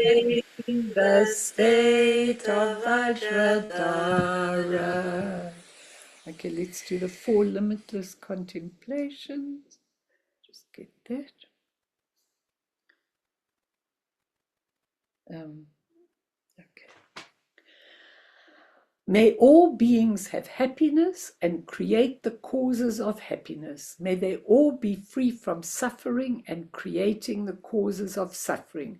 the state of Vajradhara. Okay, let's do the four limitless contemplations. Just get that. Okay. May all beings have happiness and create the causes of happiness. May they all be free from suffering and creating the causes of suffering.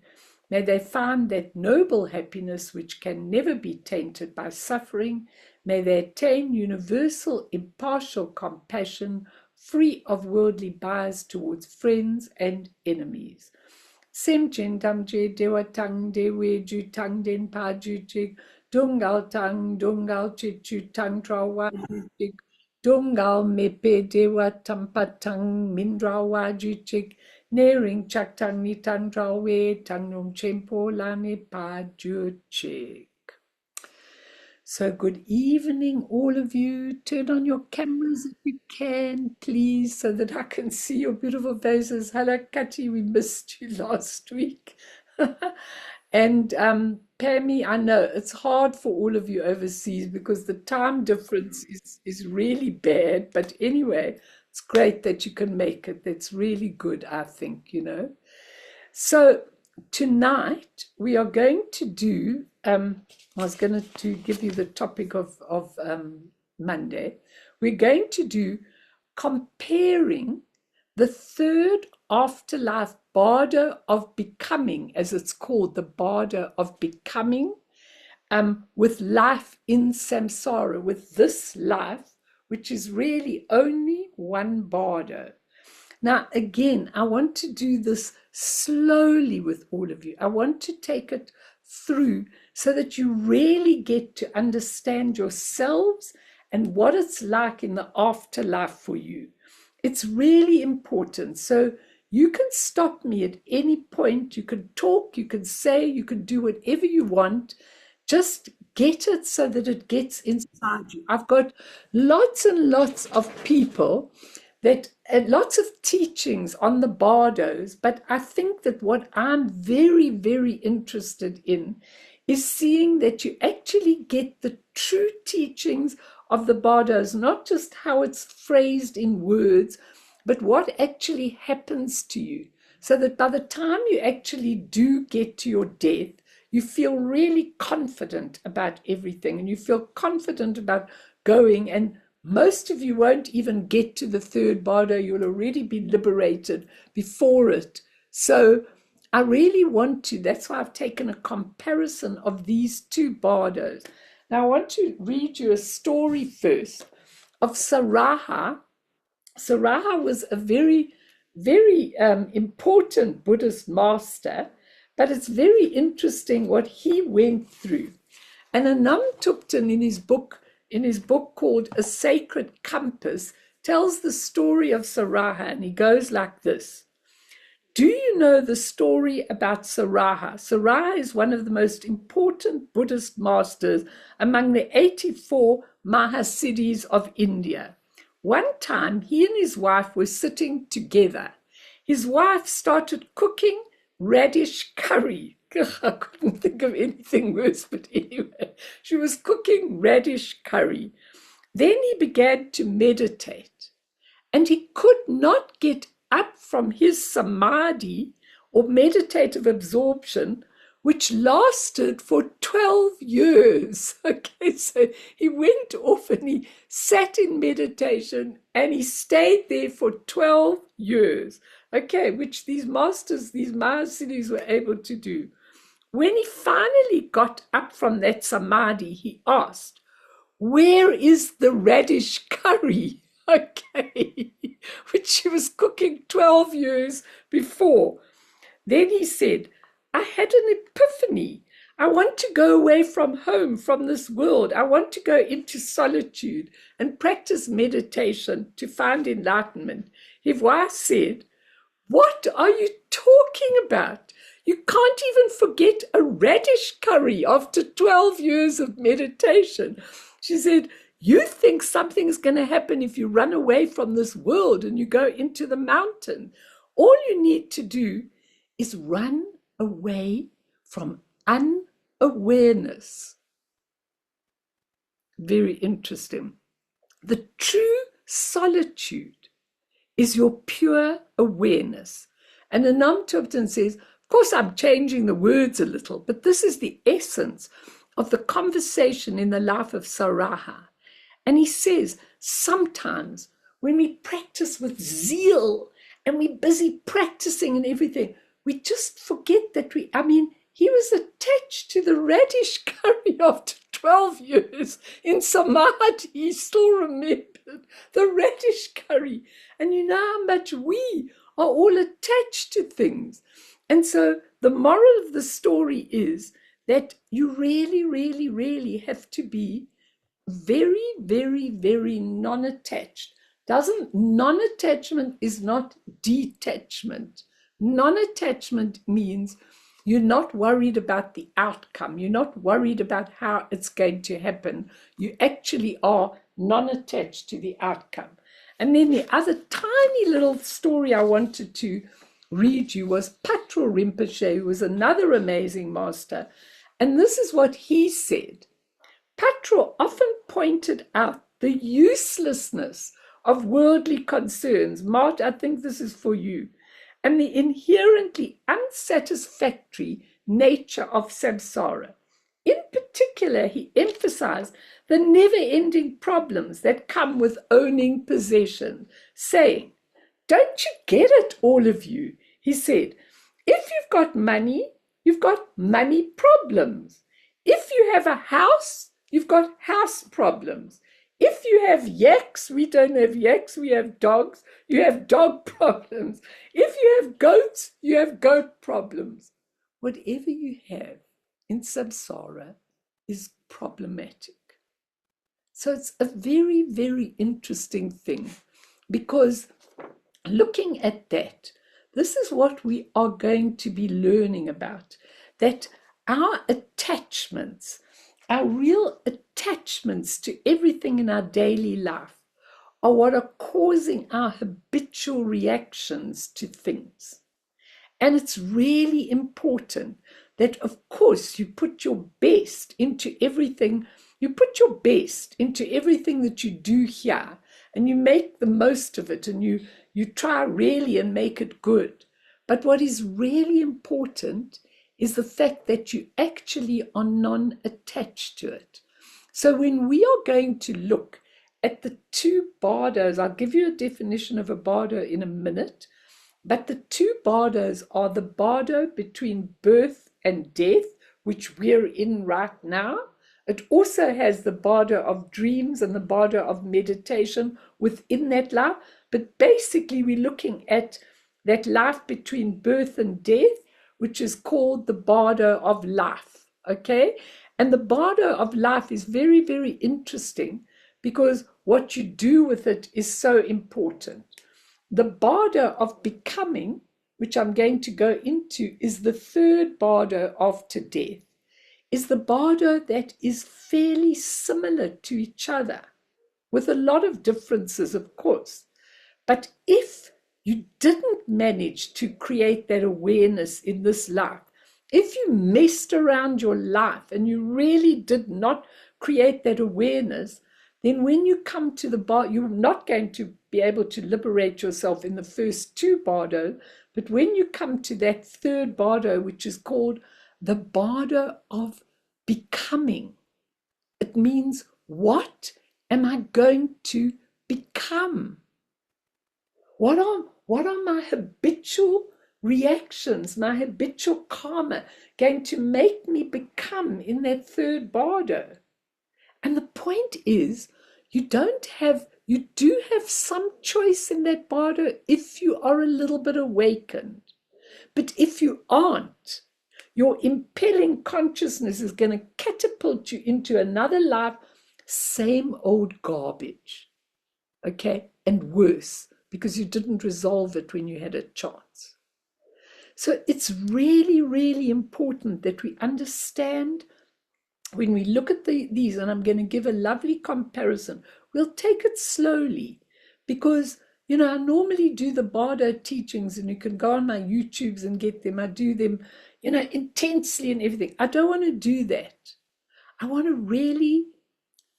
May they find that noble happiness which can never be tainted by suffering. May they attain universal impartial compassion, free of worldly bias towards friends and enemies. Sem Jendam Je Dewa Tang Dewe Ju Tang Den Pa Ju Jig Dungal Tang Dungal Chichu Tang Trawa Ju Jig Dungal Mepe Dewa Tampa Tang Mindrawa Ju Jig Nering Chak Tang Ni Tang Trawe Tang Num Chempo Lane Pa Ju Jig. So good evening, all of you. Turn on your cameras if you can, please, so that I can see your beautiful faces. Hello, Kati, we missed you last week. And Pammy, I know it's hard for all of you overseas because the time difference is really bad. But anyway, it's great that you can make it. That's really good, I think, you know. So tonight we are going to do, I was going to give you the topic of Monday. We're going to do comparing the third afterlife Bardo of Becoming, as it's called, the Bardo of Becoming, with life in Samsara, with this life, which is really only one Bardo. Now, again, I want to do this slowly with all of you. I want to take it through so that you really get to understand yourselves and what it's like in the afterlife for you. It's really important. So you can stop me at any point. You can talk, you can say, you can do whatever you want. Just get it so that it gets inside you. I've got lots and lots of people that lots of teachings on the bardos, but I think that what I'm very, very interested in is seeing that you actually get the true teachings of the bardos, not just how it's phrased in words, but what actually happens to you, so that by the time you actually do get to your death, you feel really confident about everything, and you feel confident about going, and most of you won't even get to the third bardo. You'll already be liberated before it. So I really want to, that's why I've taken a comparison of these two bardos. Now I want to read you a story first of Saraha. Saraha was a very, very important Buddhist master, but it's very interesting what he went through. And Anam Thupten in his book called A Sacred Compass, tells the story of Saraha, and he goes like this. Do you know the story about Saraha? Saraha is one of the most important Buddhist masters among the 84 Mahasiddhis of India. One time, he and his wife were sitting together. His wife started cooking radish curry. I couldn't think of anything worse, but anyway, she was cooking radish curry. Then he began to meditate, and he could not get up from his samadhi or meditative absorption, which lasted for 12 years. Okay, so he went off and he sat in meditation and he stayed there for 12 years. Okay, which these masters, these Mahasiddhis were able to do. When he finally got up from that samadhi, he asked, where is the radish curry? Okay, which she was cooking 12 years before. Then he said, I had an epiphany. I want to go away from home, from this world. I want to go into solitude and practice meditation to find enlightenment. His wife said, what are you talking about? You can't even forget a radish curry after 12 years of meditation. She said, you think something's going to happen if you run away from this world and you go into the mountain. All you need to do is run away from unawareness. Very interesting. The true solitude is your pure awareness. And Anam Tupton says, of course, I'm changing the words a little, but this is the essence of the conversation in the life of Saraha. And he says, sometimes when we practice with zeal and we're busy practicing and everything, we just forget that he was attached to the radish curry after 12 years in Samadhi. He still remembered the radish curry. And you know how much we are all attached to things. And so the moral of the story is that you really, really, really have to be very, very, very non-attached. Non-attachment is not detachment. Non-attachment means you're not worried about the outcome. You're not worried about how it's going to happen. You actually are non-attached to the outcome. And then the other tiny little story I wanted to read you was Patro Rinpoche, who was another amazing master. And this is what he said. Patro often pointed out the uselessness of worldly concerns. Mart, I think this is for you. And the inherently unsatisfactory nature of samsara. In particular, he emphasized the never-ending problems that come with owning possession, saying, "Don't you get it, all of you?" He said, "If you've got money problems. If you have a house, you've got house problems. If you have yaks, we don't have yaks, we have dogs, you have dog problems. If you have goats, you have goat problems. Whatever you have in samsara is problematic." So it's a very, very interesting thing, because looking at that, this is what we are going to be learning about, that our attachments, our real attachments to everything in our daily life, are what are causing our habitual reactions to things. And it's really important that, of course, you put your best into everything. You put your best into everything that you do here, and you make the most of it, and you try really and make it good. But what is really important is the fact that you actually are non-attached to it. So when we are going to look at the two bardos, I'll give you a definition of a bardo in a minute, but the two bardos are the bardo between birth and death, which we're in right now. It also has the bardo of dreams and the bardo of meditation within that life. But basically, we're looking at that life between birth and death, which is called the bardo of life, okay? And the bardo of life is very, very interesting, because what you do with it is so important. The bardo of becoming, which I'm going to go into, is the third bardo after death, is the bardo that is fairly similar to each other, with a lot of differences, of course. But if you didn't manage to create that awareness in this life, if you messed around your life and you really did not create that awareness, then when you come to the bar, you're not going to be able to liberate yourself in the first two bardo. But when you come to that third bardo, which is called the bardo of becoming, it means, what am I going to become? What are my habitual reactions, my habitual karma going to make me become in that third bardo? And the point is, you do have some choice in that bardo if you are a little bit awakened. But if you aren't, your impelling consciousness is going to catapult you into another life, same old garbage, okay, and worse, because you didn't resolve it when you had a chance. So it's really, really important that we understand when we look at these, and I'm going to give a lovely comparison. We'll take it slowly, because, I normally do the Bardo teachings, and you can go on my YouTubes and get them. I do them, intensely and everything. I don't want to do that. I want to really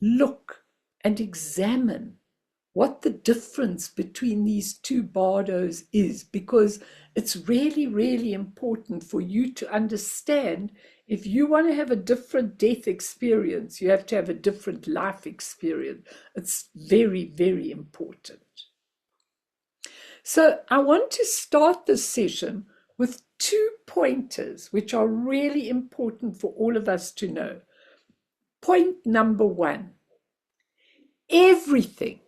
look and examine what the difference between these two bardos is, because it's really, really important for you to understand. If you want to have a different death experience, you have to have a different life experience. It's very, very important. So I want to start this session with 2 pointers, which are really important for all of us to know. Point number 1, everything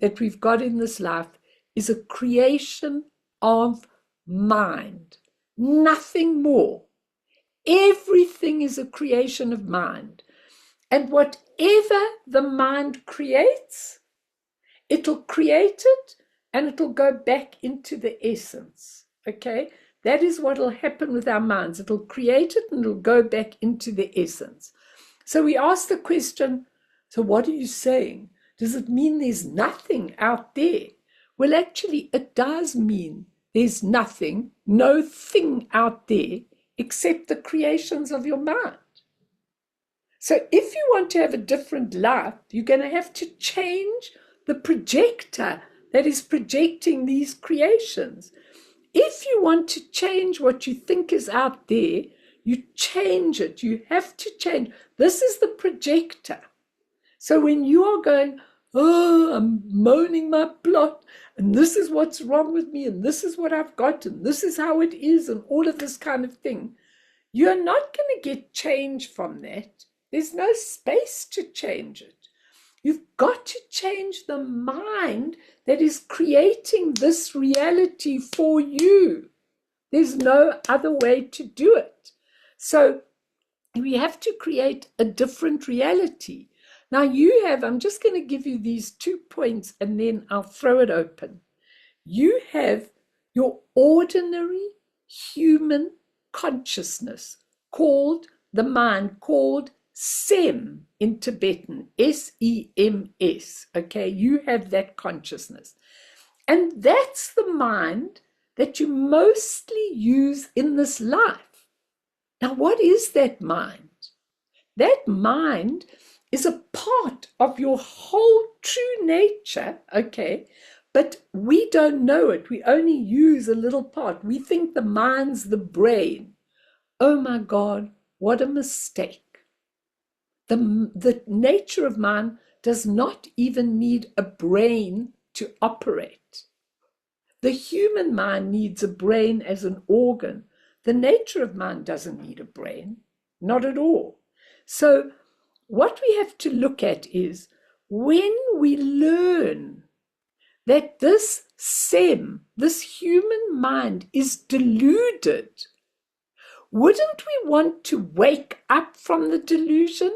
that we've got in this life is a creation of mind, nothing more. Everything is a creation of mind. And whatever the mind creates, it'll create it and it'll go back into the essence. Okay? That is what will happen with our minds. It'll create it and it'll go back into the essence. So we ask the question, so what are you saying? Does it mean there's nothing out there? Well, actually, it does mean there's nothing, no thing out there except the creations of your mind. So if you want to have a different life, you're going to have to change the projector that is projecting these creations. If you want to change what you think is out there, you change it. You have to change. This is the projector. So when you are going, oh, I'm moaning my plot, and this is what's wrong with me, and this is what I've got, and this is how it is, and all of this kind of thing, you're not going to get change from that. There's no space to change it. You've got to change the mind that is creating this reality for you. There's no other way to do it. So we have to create a different reality. Now I'm just going to give you these 2 points and then I'll throw it open. You have your ordinary human consciousness called the mind, called Sem in Tibetan, S-E-M-S. Okay, you have that consciousness. And that's the mind that you mostly use in this life. Now, what is that mind? That mind is a part of your whole true nature, okay? But we don't know it. We only use a little part. We think the mind's the brain. Oh my God, what a mistake. The nature of mind does not even need a brain to operate. The human mind needs a brain as an organ. The nature of mind doesn't need a brain, not at all. So what we have to look at is when we learn that this Sem, this human mind, is deluded, wouldn't we want to wake up from the delusion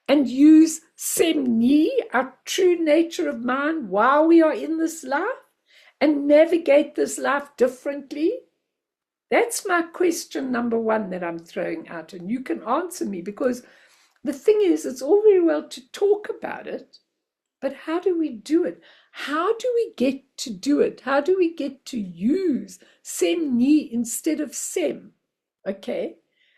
and use Semni, our true nature of mind, while we are in this life and navigate this life differently? That's my question number 1 that I'm throwing out, and you can answer me, because the thing is, it's all very well to talk about it, but how do we do it? How do we get to do it? How do we get to use Semni instead of Sem? Okay?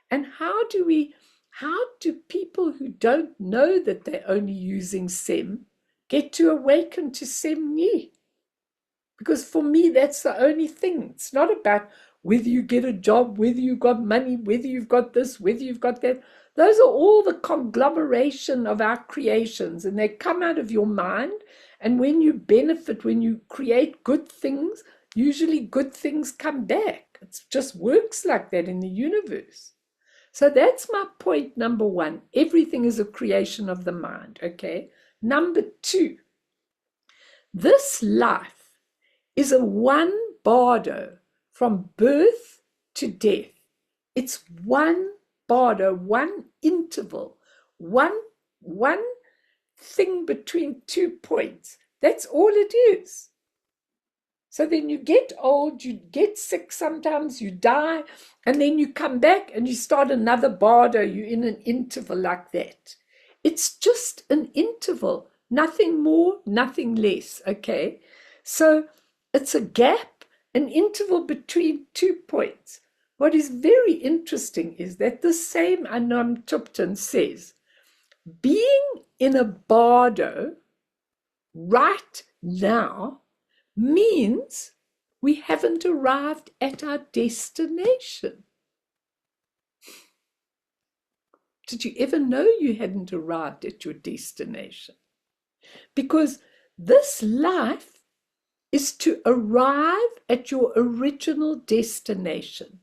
And how do people who don't know that they're only using Sem get to awaken to Semni? Because for me, that's the only thing. It's not about whether you get a job, whether you've got money, whether you've got this, whether you've got that. Those are all the conglomeration of our creations, and they come out of your mind. And when you benefit, when you create good things, usually good things come back. It just works like that in the universe. So that's my point number 1. Everything is a creation of the mind, okay? Number 2, this life is a one bardo from birth to death. It's one bardo, one interval, one thing between 2 points. That's all it is. So then you get old, you get sick sometimes, you die, and then you come back and you start another bardo. You're in an interval like that. It's just an interval, nothing more, nothing less, okay? So it's a gap, an interval between 2 points. What is very interesting is that the same Anam Tupten says, being in a bardo right now means we haven't arrived at our destination. Did you ever know you hadn't arrived at your destination? Because this life is to arrive at your original destination.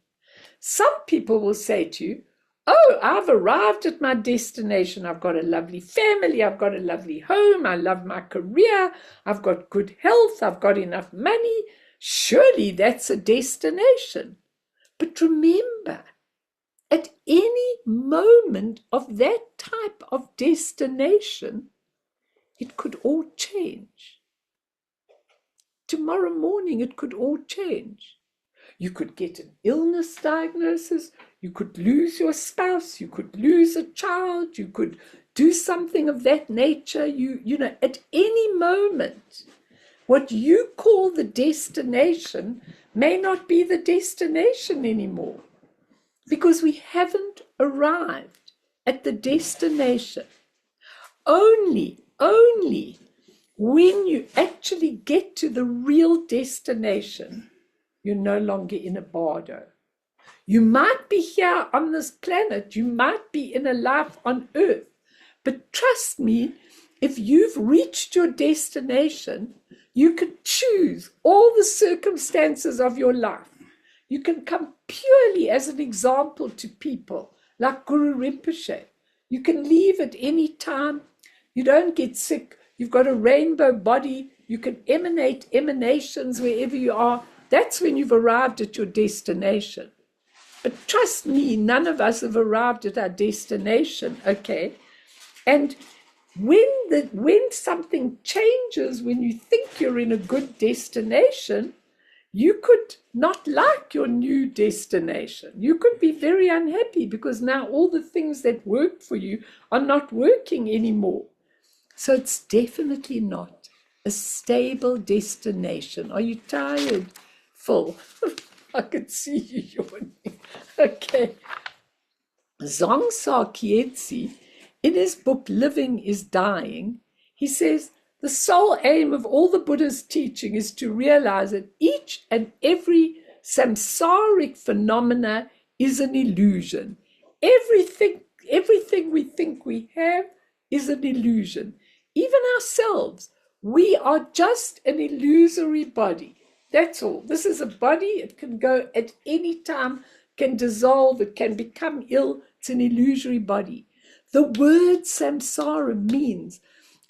Some people will say to you, oh, I've arrived at my destination. I've got a lovely family. I've got a lovely home. I love my career. I've got good health. I've got enough money. Surely that's a destination. But remember, at any moment of that type of destination, it could all change. Tomorrow morning, it could all change. You could get an illness diagnosis. You could lose your spouse. You could lose a child. You could do something of that nature. You know, at any moment, what you call the destination may not be the destination anymore, because we haven't arrived at the destination. Only when you actually get to the real destination, you're no longer in a bardo. You might be here on this planet, you might be in a life on earth, but trust me, if you've reached your destination, you can choose all the circumstances of your life. You can come purely as an example to people, like Guru Rinpoche. You can leave at any time. You don't get sick. You've got a rainbow body. You can emanate emanations wherever you are. That's when you've arrived at your destination. But trust me, none of us have arrived at our destination, okay? And when something changes, when you think you're in a good destination, you could not like your new destination. You could be very unhappy because now all the things that worked for you are not working anymore. So it's definitely not a stable destination. Are you tired, Phil? I can see you yawning. Okay. Zongsa Kyetsi, in his book Living is Dying, he says, the sole aim of all the Buddha's teaching is to realize that each and every samsaric phenomena is an illusion. Everything we think we have is an illusion. Even ourselves, we are just an illusory body. That's all. This is a body. It can go at any time, can dissolve, it can become ill. It's an illusory body. The word samsara means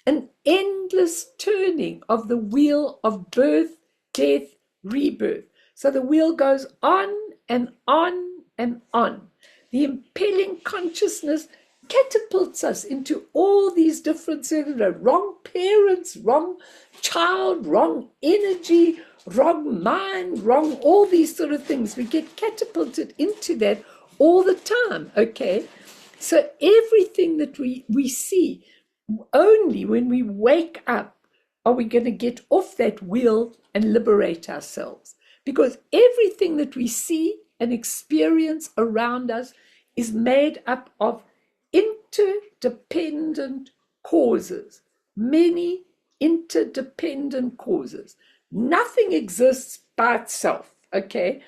an endless turning of the wheel of birth, death, rebirth. So the wheel goes on and on and on. The impelling consciousness catapults us into all these different circles. Wrong parents, wrong child, wrong energy, wrong mind, wrong, all these sort of things. We get catapulted into that all the time, okay? So everything that we see, only when we wake up are we going to get off that wheel and liberate ourselves. Because everything that we see and experience around us is made up of interdependent causes, many interdependent causes. Nothing exists by itself, okay?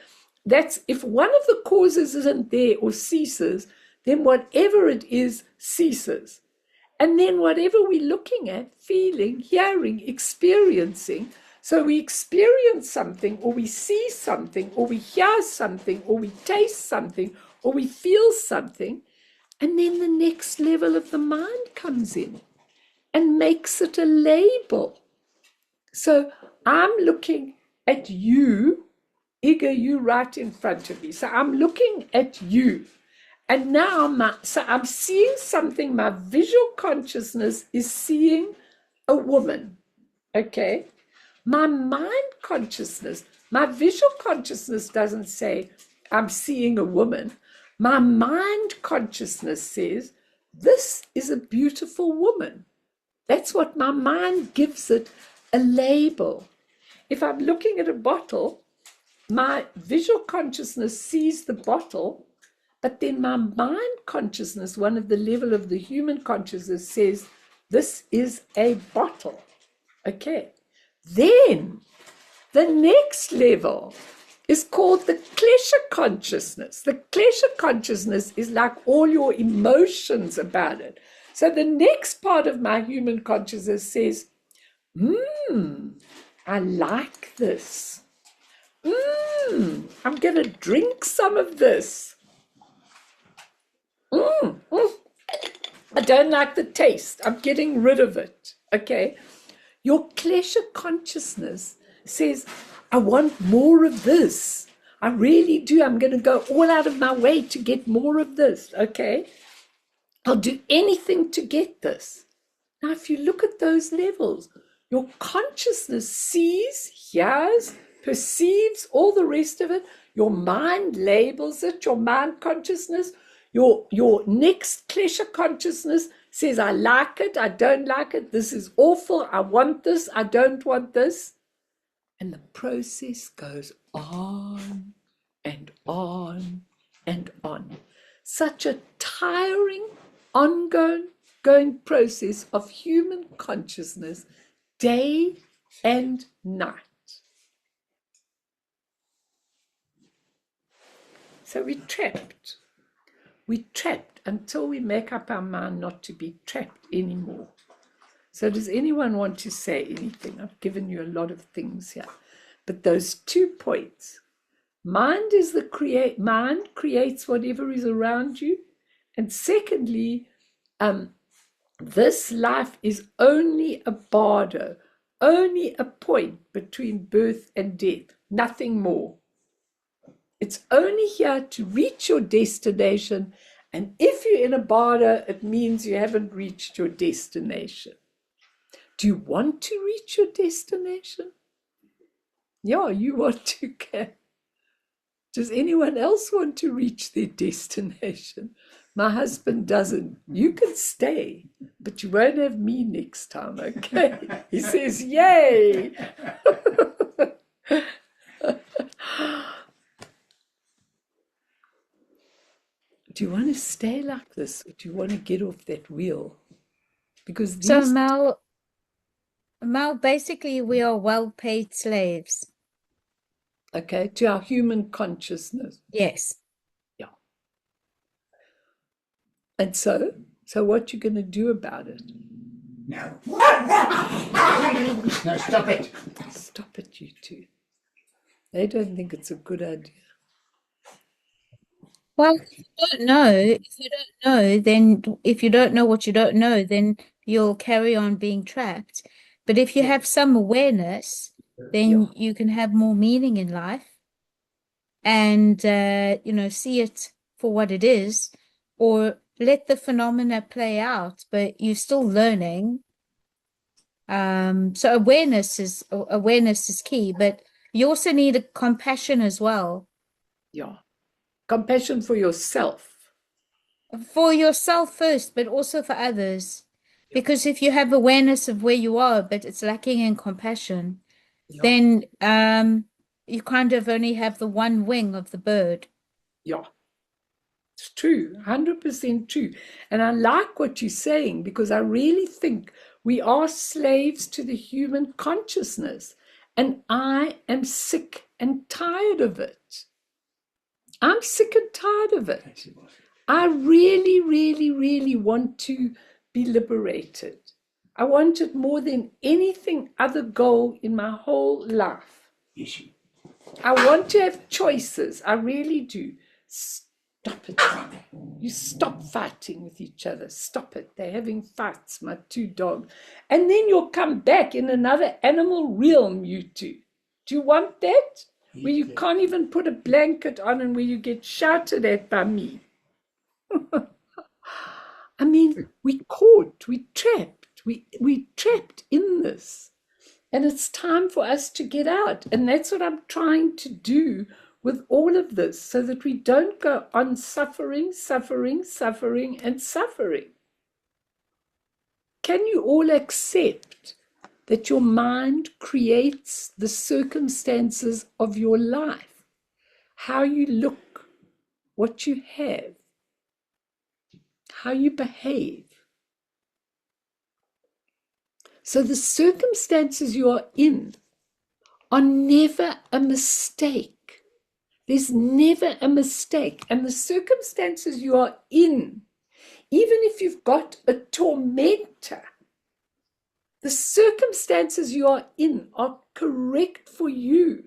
That's if one of the causes isn't there or ceases, then whatever it is ceases. And then whatever we're looking at, feeling, hearing, experiencing, so we experience something, or we see something, or we hear something, or we taste something, or we feel something, and then the next level of the mind comes in and makes it a label. So I'm looking at you, Iga, you right in front of me. So I'm looking at you. And now so I'm seeing something. My visual consciousness is seeing a woman, okay? My mind consciousness, my visual consciousness doesn't say I'm seeing a woman. My mind consciousness says, this is a beautiful woman. That's what my mind gives it, a label. If I'm looking at a bottle my visual consciousness sees the bottle, but then my mind consciousness, one of the level of the human consciousness, says, this is a bottle. Okay. Then the next level is called the klesha consciousness. The klesha consciousness is like all your emotions about it. So the next part of my human consciousness says, I like this. I'm going to drink some of this. I don't like the taste. I'm getting rid of it. Okay. Your klesha consciousness says, I want more of this. I really do. I'm going to go all out of my way to get more of this. Okay. I'll do anything to get this. Now, if you look at those levels, your consciousness sees, hears, perceives, all the rest of it. Your mind labels it, your mind consciousness. Your next klesha consciousness says, I like it, I don't like it, this is awful, I want this, I don't want this. And the process goes on and on and on. Such a tiring, ongoing process of human consciousness, day and night. So we're trapped. We're trapped until we make up our mind not to be trapped anymore. So does anyone want to say anything? I've given you a lot of things here. But those 2 points, mind creates whatever is around you. And secondly, this life is only a bardo, only a point between birth and death, nothing more. It's only here to reach your destination. And if you're in a bardo, it means you haven't reached your destination. Do you want to reach your destination? Yeah, you want to. Does anyone else want to reach their destination? My husband doesn't. You can stay, but you won't have me next time, okay? He says, yay! Do you want to stay like this, or do you want to get off that wheel? Because these... So Mel, basically we are well-paid slaves. Okay, to our human consciousness. Yes. Yeah. And so what you going to do about it? No. No, stop it. Stop it, you two. They don't think it's a good idea. Well, if you don't know, then if you don't know what you don't know, then you'll carry on being trapped. But if you have some awareness, then you can have more meaning in life and see it for what it is, or let the phenomena play out, but you're still learning. So awareness is key, but you also need a compassion as well. Yeah. Compassion for yourself. For yourself first, but also for others. Because if you have awareness of where you are, but it's lacking in compassion, then you kind of only have the one wing of the bird. Yeah. It's true, 100% true. And I like what you're saying, because I really think we are slaves to the human consciousness. And I am sick and tired of it. I'm sick and tired of it. I really, really, really want to be liberated. I want it more than anything other goal in my whole life. I want to have choices. I really do. Stop it. You stop fighting with each other. Stop it. They're having fights, my 2 dogs. And then you'll come back in another animal realm, you two. Do you want that? Where you can't even put a blanket on and where you get shouted at by me. I mean, we caught, we trapped, we trapped in this. And it's time for us to get out. And that's what I'm trying to do with all of this, so that we don't go on suffering. Can you all accept that your mind creates the circumstances of your life? how you look, what you have, how you behave. So the circumstances you are in are never a mistake. There's never a mistake. And the circumstances you are in, even if you've got a tormentor, the circumstances you are in are correct for you.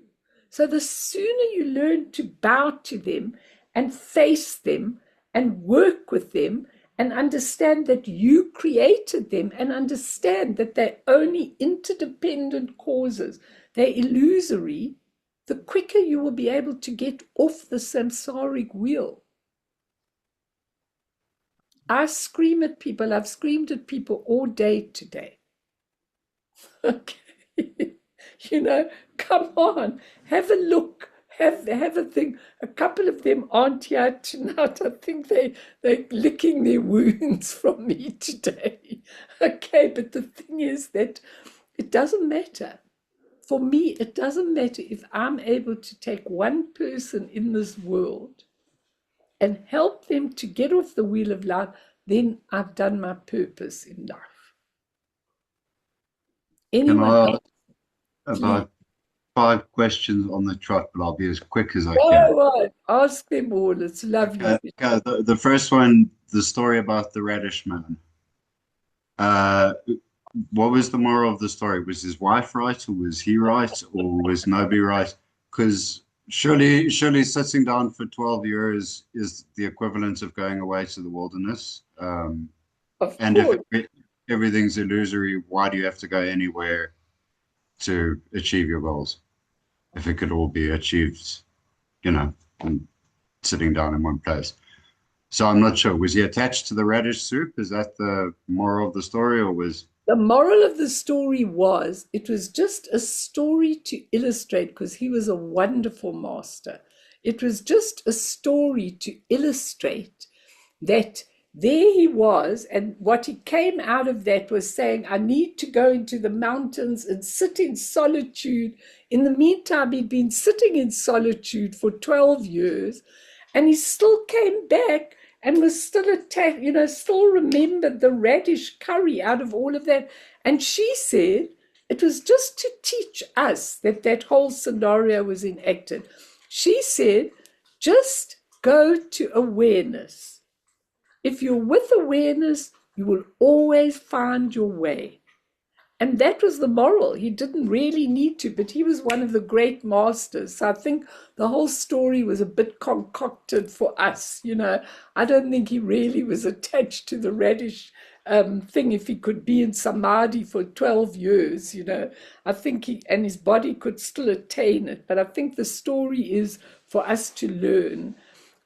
So the sooner you learn to bow to them and face them and work with them and understand that you created them and understand that they're only interdependent causes, they're illusory, the quicker you will be able to get off the samsaric wheel. I scream at people. I've screamed at people all day today. Okay. You know, come on, have a look, have a thing. A couple of them aren't here tonight. I think they're licking their wounds from me today. Okay, but the thing is that it doesn't matter. For me, it doesn't matter if I'm able to take one person in this world and help them to get off the wheel of life, then I've done my purpose in life. Can Anyone I else? ask Please. about 5 questions on the trot, but I'll be as quick as I All can. right, ask them all. It's lovely. Okay, the first one, the story about the radish man. What was the moral of the story? Was his wife right, or was he right, or was nobody right? Because surely sitting down for 12 years is the equivalent of going away to the wilderness. Of And course. if everything's illusory, why do you have to go anywhere to achieve your goals? If it could all be achieved, and sitting down in one place. So I'm not sure. Was he attached to the radish soup? Is that the moral of the story, or was... The moral of the story was it was just a story to illustrate, because he was a wonderful master. It was just a story to illustrate that there he was, and what he came out of that was saying, I need to go into the mountains and sit in solitude. In the meantime, he'd been sitting in solitude for 12 years, and he still came back and was still attacked, still remembered the radish curry out of all of that. And she said it was just to teach us that whole scenario was enacted. She said, just go to awareness. If you're with awareness, you will always find your way. And that was the moral. He didn't really need to, but he was one of the great masters. So I think the whole story was a bit concocted for us. I don't think he really was attached to the radish thing. If he could be in samadhi for 12 years, I think and his body could still attain it. But I think the story is for us to learn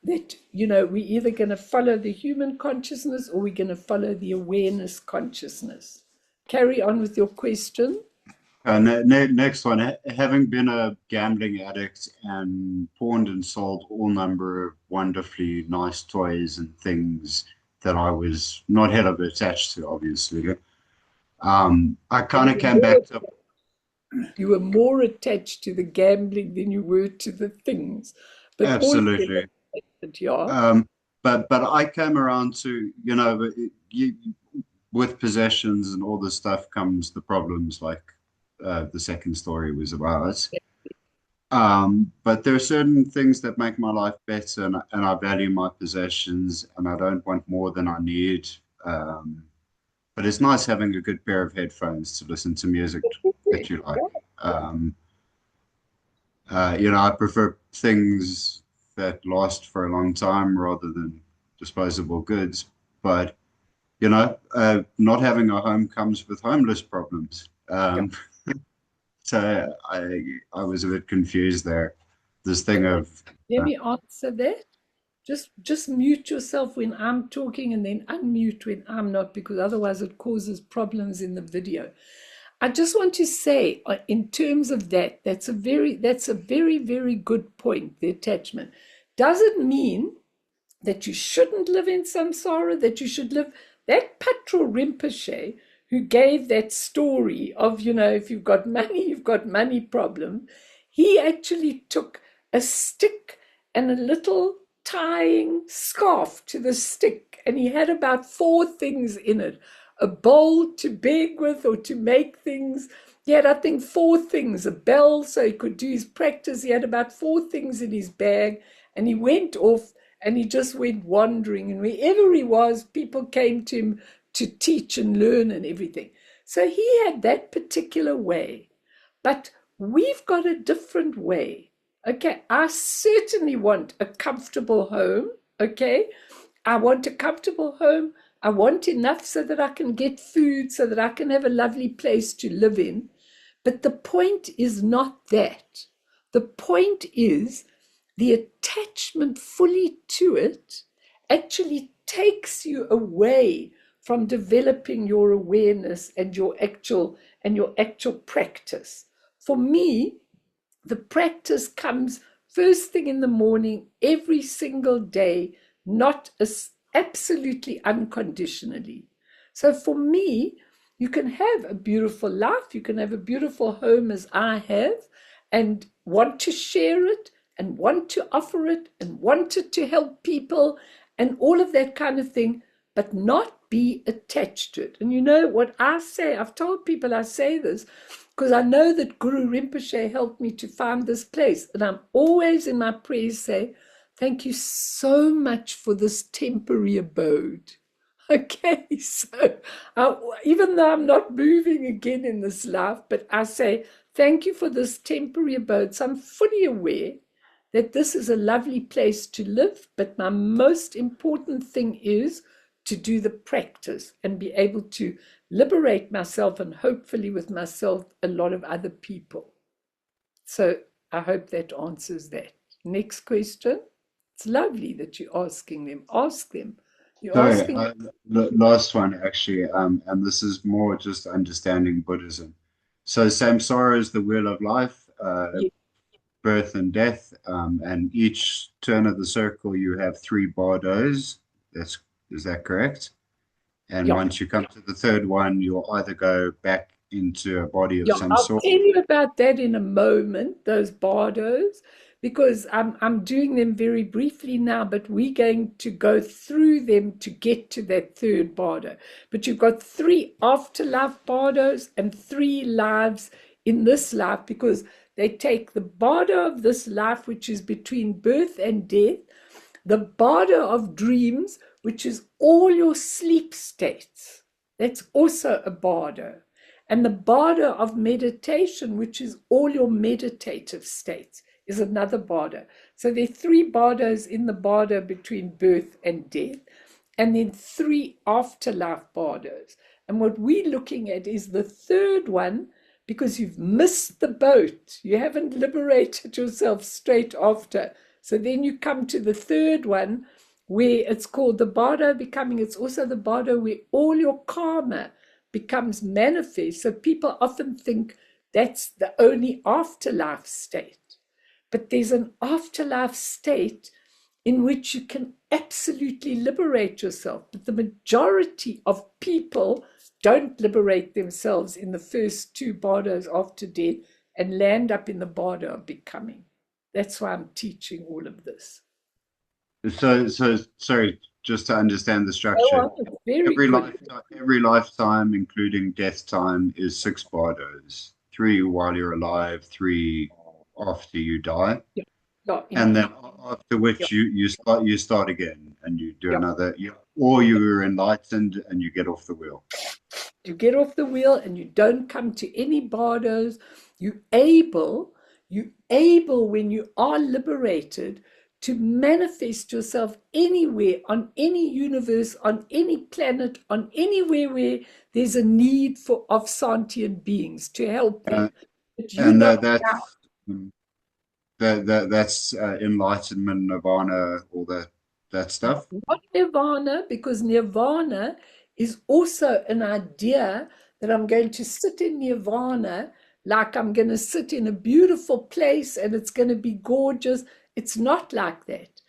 that, we're either going to follow the human consciousness or we're going to follow the awareness consciousness. Carry on with your question. Next one. Having been a gambling addict and pawned and sold all number of wonderfully nice toys and things that I was not hell of attached to, obviously, I kind of came back to... You were more attached to the gambling than you were to the things. But Absolutely. Yeah. But I came around to, with possessions and all this stuff comes the problems, like the second story was about. But there are certain things that make my life better, and I value my possessions, and I don't want more than I need. But it's nice having a good pair of headphones to listen to music that you like. I prefer things that last for a long time rather than disposable goods. But not having a home comes with homeless problems. So I was a bit confused there. This thing of... Let me answer that. Just mute yourself when I'm talking and then unmute when I'm not, because otherwise it causes problems in the video. I just want to say, in terms of that's a very, very good point, the attachment. Does it mean that you shouldn't live in samsara, that you should live... That Patrul Rinpoche, who gave that story of, if you've got money problem, he actually took a stick and a little tying scarf to the stick. And he had about 4 things in it: a bowl to beg with or to make things. He had, I think, 4 things: a bell so he could do his practice. He had about 4 things in his bag, and he went off and he just went wandering. And wherever he was, people came to him to teach and learn and everything. So he had that particular way. But we've got a different way. Okay, I certainly want a comfortable home. Okay, I want a comfortable home. I want enough so that I can get food, so that I can have a lovely place to live in. But the point is not that. The point is the attachment fully to it actually takes you away from developing your awareness and your actual practice. For me, the practice comes first thing in the morning, every single day, not as absolutely unconditionally. So for me, you can have a beautiful life, you can have a beautiful home as I have, and want to share it, and want to offer it, and want it to help people, and all of that kind of thing, but not be attached to it. And you know what I say, I've told people I say this, because I know that Guru Rinpoche helped me to find this place. And I'm always in my prayers say, thank you so much for this temporary abode. Okay, so even though I'm not moving again in this life, but I say, thank you for this temporary abode. So I'm fully aware that this is a lovely place to live, but my most important thing is to do the practice and be able to liberate myself, and hopefully with myself, a lot of other people. So I hope that answers that. Next question. It's lovely that you're asking them. Ask them. You're Sorry, asking. last one actually, and this is more just understanding Buddhism. So samsara is the wheel of life, Yeah, birth and death, and each turn of the circle you have 3 bardos. Is that correct? And yeah. once you come to the third one, you'll either go back into a body of Yeah, some I'll sort. tell you about that in a moment, those bardos, because I'm doing them very briefly now, but we're going to go through them to get to that third bardo. But you've got 3 afterlife bardos and 3 lives in this life, because they take the bardo of this life, which is between birth and death, the bardo of dreams, which is all your sleep states. That's also a bardo. And the bardo of meditation, which is all your meditative states, is another bardo. So there are 3 bardos in the bardo between birth and death, and then 3 afterlife bardos. And what we're looking at is the third one, because you've missed the boat. You haven't liberated yourself straight after. So then you come to the third one, where it's called the Bardo of Becoming. It's also the Bardo where all your karma becomes manifest. So people often think that's the only afterlife state. But there's an afterlife state in which you can absolutely liberate yourself. But the majority of people don't liberate themselves in the first 2 bardos after death and land up in the bardo of becoming. That's why I'm teaching all of this. So sorry, just to understand the Oh, structure. it's very good. Every lifetime, including death time, is 6 bardos. 3 while you're alive, 3 after you die, Yeah, yeah, and then indeed. after Yeah, which you start again and you do yeah. another. Or you are enlightened and you get off the wheel. You get off the wheel and you don't come to any bardos. You able when you are liberated to manifest yourself anywhere, on any universe, on any planet, on anywhere where there's a need for of sentient beings to help them. Uh, But you and know that's enlightenment, nirvana, all that stuff. not nirvana, because nirvana is also an idea that I'm going to sit in nirvana, like I'm going to sit in a beautiful place and it's going to be gorgeous. It's not like that.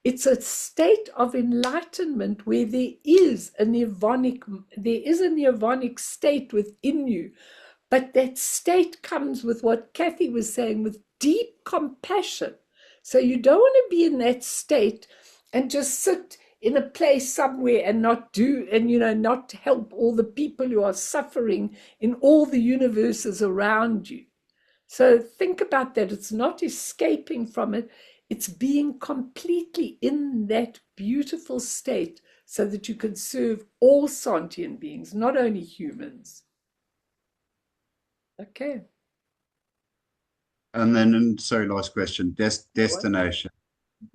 It's a state of enlightenment where there is a nirvanic state within you. But that state comes with what Kathy was saying, with deep compassion. So you don't want to be in that state and just sit in a place somewhere and not do, and not help all the people who are suffering in all the universes around you. So think about that. It's not escaping from it. It's being completely in that beautiful state so that you can serve all sentient beings, not only humans. Okay. And then, sorry, last question. Destination.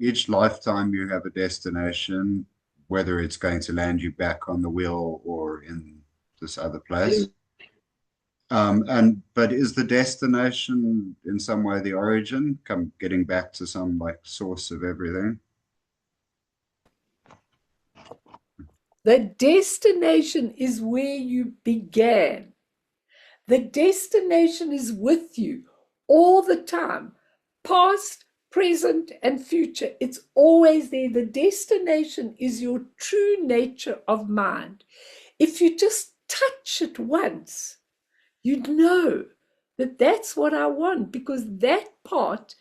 Each lifetime you have a destination, whether it's going to land you back on the wheel or in this other place. But is the destination in some way the origin, getting back to some like source of everything? The destination is where you began. The destination is with you all the time, past, present, and future. It's always there. The destination is your true nature of mind. If you just touch it once, you'd know that that's what I want, because that part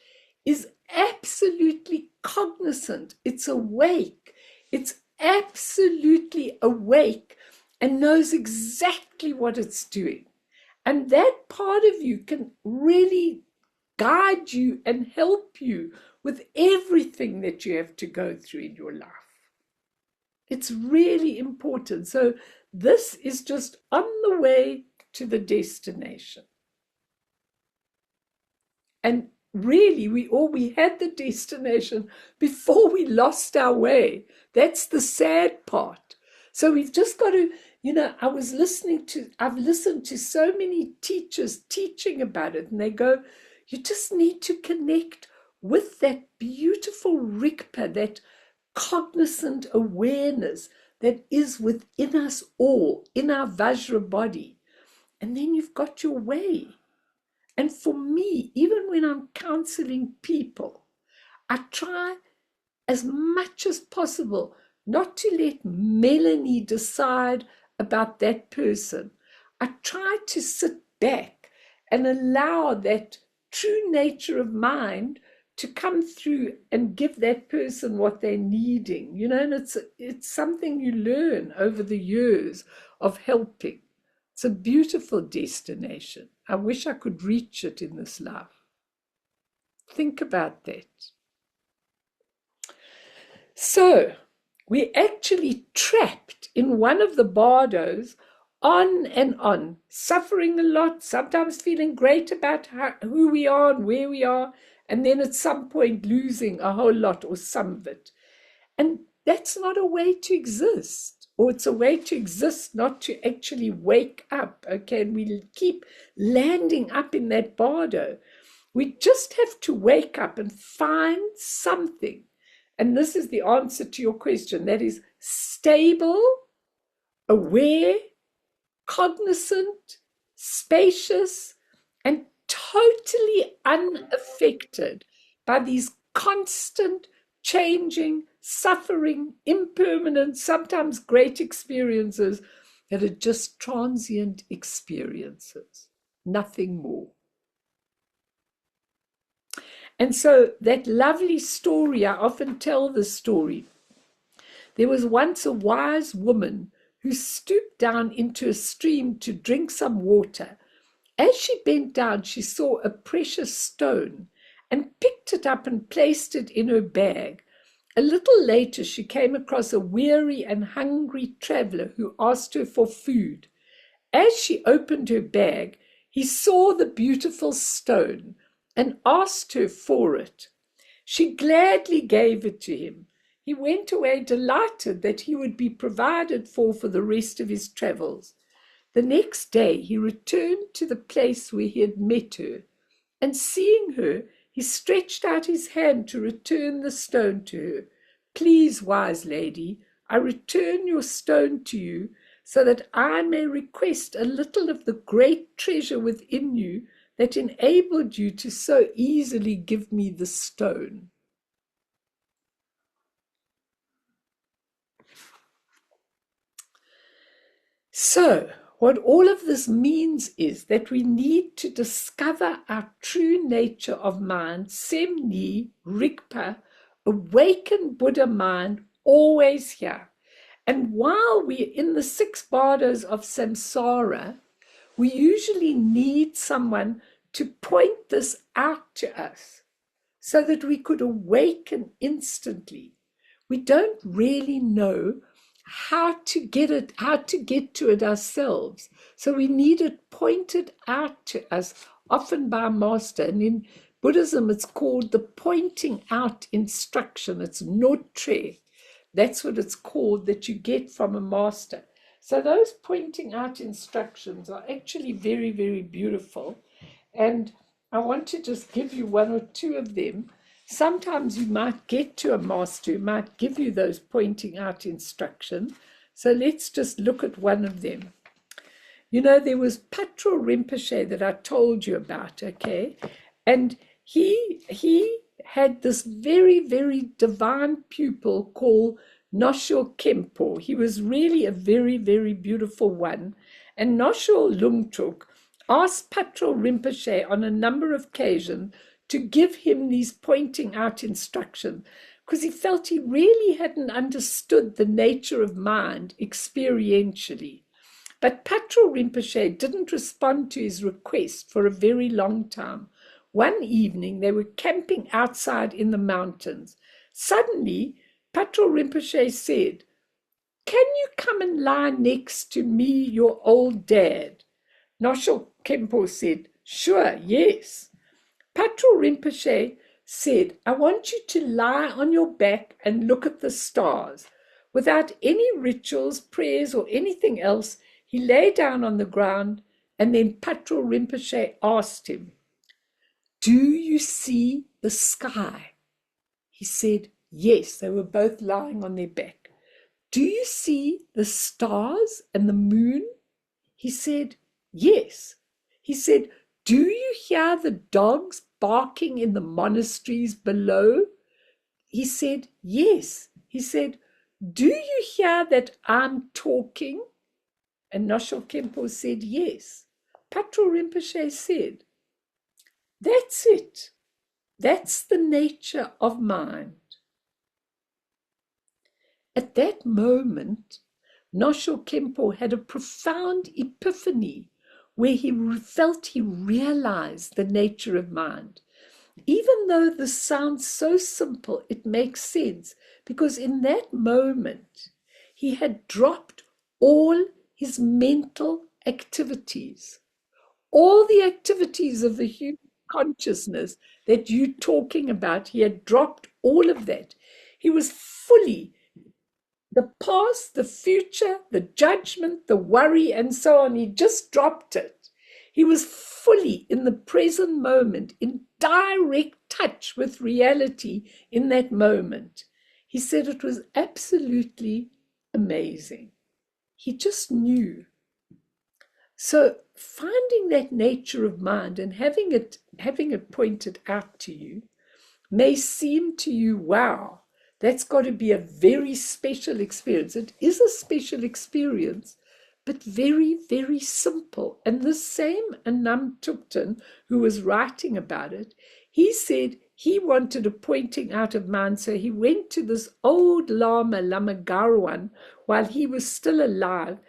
is absolutely cognizant. It's awake. It's absolutely awake and knows exactly what it's doing. And that part of you can really guide you and help you with everything that you have to go through in your life. It's really important. So this is just on the way to the destination. And really, we had the destination before we lost our way. That's the sad part. So we've just got to, I've listened to so many teachers teaching about it, and they go, you just need to connect with that beautiful Rigpa, that cognizant awareness that is within us all, in our Vajra body. And then you've got your way. And for me, even when I'm counseling people, I try as much as possible not to let Melanie decide about that person. I try to sit back and allow that true nature of mind to come through and give that person what they're needing, and it's something you learn over the years of helping. It's a beautiful destination. I wish I could reach it in this life. Think about that. So, we're actually trapped in one of the bardos on and on, suffering a lot, sometimes feeling great about who we are and where we are, and then at some point losing a whole lot or some of it. And that's not a way to exist, or it's a way to exist not to actually wake up, okay? And we keep landing up in that bardo. We just have to wake up and find something. And this is the answer to your question. That is stable, aware, cognizant, spacious, and totally unaffected by these constant, changing, suffering, impermanent, sometimes great experiences that are just transient experiences, nothing more. And so that lovely story, I often tell this story. There was once a wise woman who stooped down into a stream to drink some water. As she bent down, she saw a precious stone and picked it up and placed it in her bag. A little later, she came across a weary and hungry traveler who asked her for food. As she opened her bag, he saw the beautiful stone and asked her for it. She gladly gave it to him. He went away delighted that he would be provided for the rest of his travels. The next day he returned to the place where he had met her, and seeing her, he stretched out his hand to return the stone to her. Please, wise lady, I return your stone to you so that I may request a little of the great treasure within you that enabled you to so easily give me the stone. So, What all of this means is that we need to discover our true nature of mind, Semni, Rigpa, awakened Buddha mind, always here. And while we're in the 6 bardos of samsara, we usually need someone to point this out to us so that we could awaken instantly. We don't really know how to get to it ourselves. So we need it pointed out to us, often by a master. And in Buddhism, it's called the pointing out instruction. It's notre. That's what it's called, that you get from a master. So those pointing out instructions are actually very, very beautiful. And I want to just give you 1 or 2 of them. Sometimes you might get to a master who might give you those pointing out instructions. So let's just look at one of them. You know, there was Patrul Rinpoche that I told you about, okay? And he had this very, very divine pupil called Nosho Kempo. He was really a very, very beautiful one. And Nosho Lungtuk asked Patrul Rinpoche on a number of occasions to give him these pointing out instructions, because he felt he really hadn't understood the nature of mind experientially. But Patrul Rinpoche didn't respond to his request for a very long time. One evening, they were camping outside in the mountains. Suddenly, Patrul Rinpoche said, "Can you come and lie next to me, your old dad?" Nosho Kempo said, "Sure, yes." Patrul Rinpoche said, "I want you to lie on your back and look at the stars." Without any rituals, prayers, or anything else, he lay down on the ground, and then Patrul Rinpoche asked him, "Do you see the sky?" He said, yes. They were both lying on their back. "Do you see the stars and the moon?" He said, yes. He said, "Do you hear the dogs barking in the monasteries below?" He said, yes. He said, "Do you hear that I'm talking?" And Nosho Kempo said, yes. Patrul Rinpoche said, "That's it. That's the nature of mind." At that moment, Nosho Kempo had a profound epiphany where he felt he realized the nature of mind. Even though this sounds so simple, it makes sense, because in that moment, he had dropped all his mental activities, all the activities of the human consciousness that you're talking about. He had dropped all of that. He was fully the past, the future, the judgment, the worry, and so on. He just dropped it. He was fully in the present moment, in direct touch with reality in that moment. He said it was absolutely amazing. He just knew. So finding that nature of mind and having it pointed out to you may seem to you, wow, that's got to be a very special experience. It is a special experience, but very, very simple. And the same Anam Thupten, who was writing about it, he said he wanted a pointing out of mind. So he went to this old Lama, Lama Garwan, while he was still alive,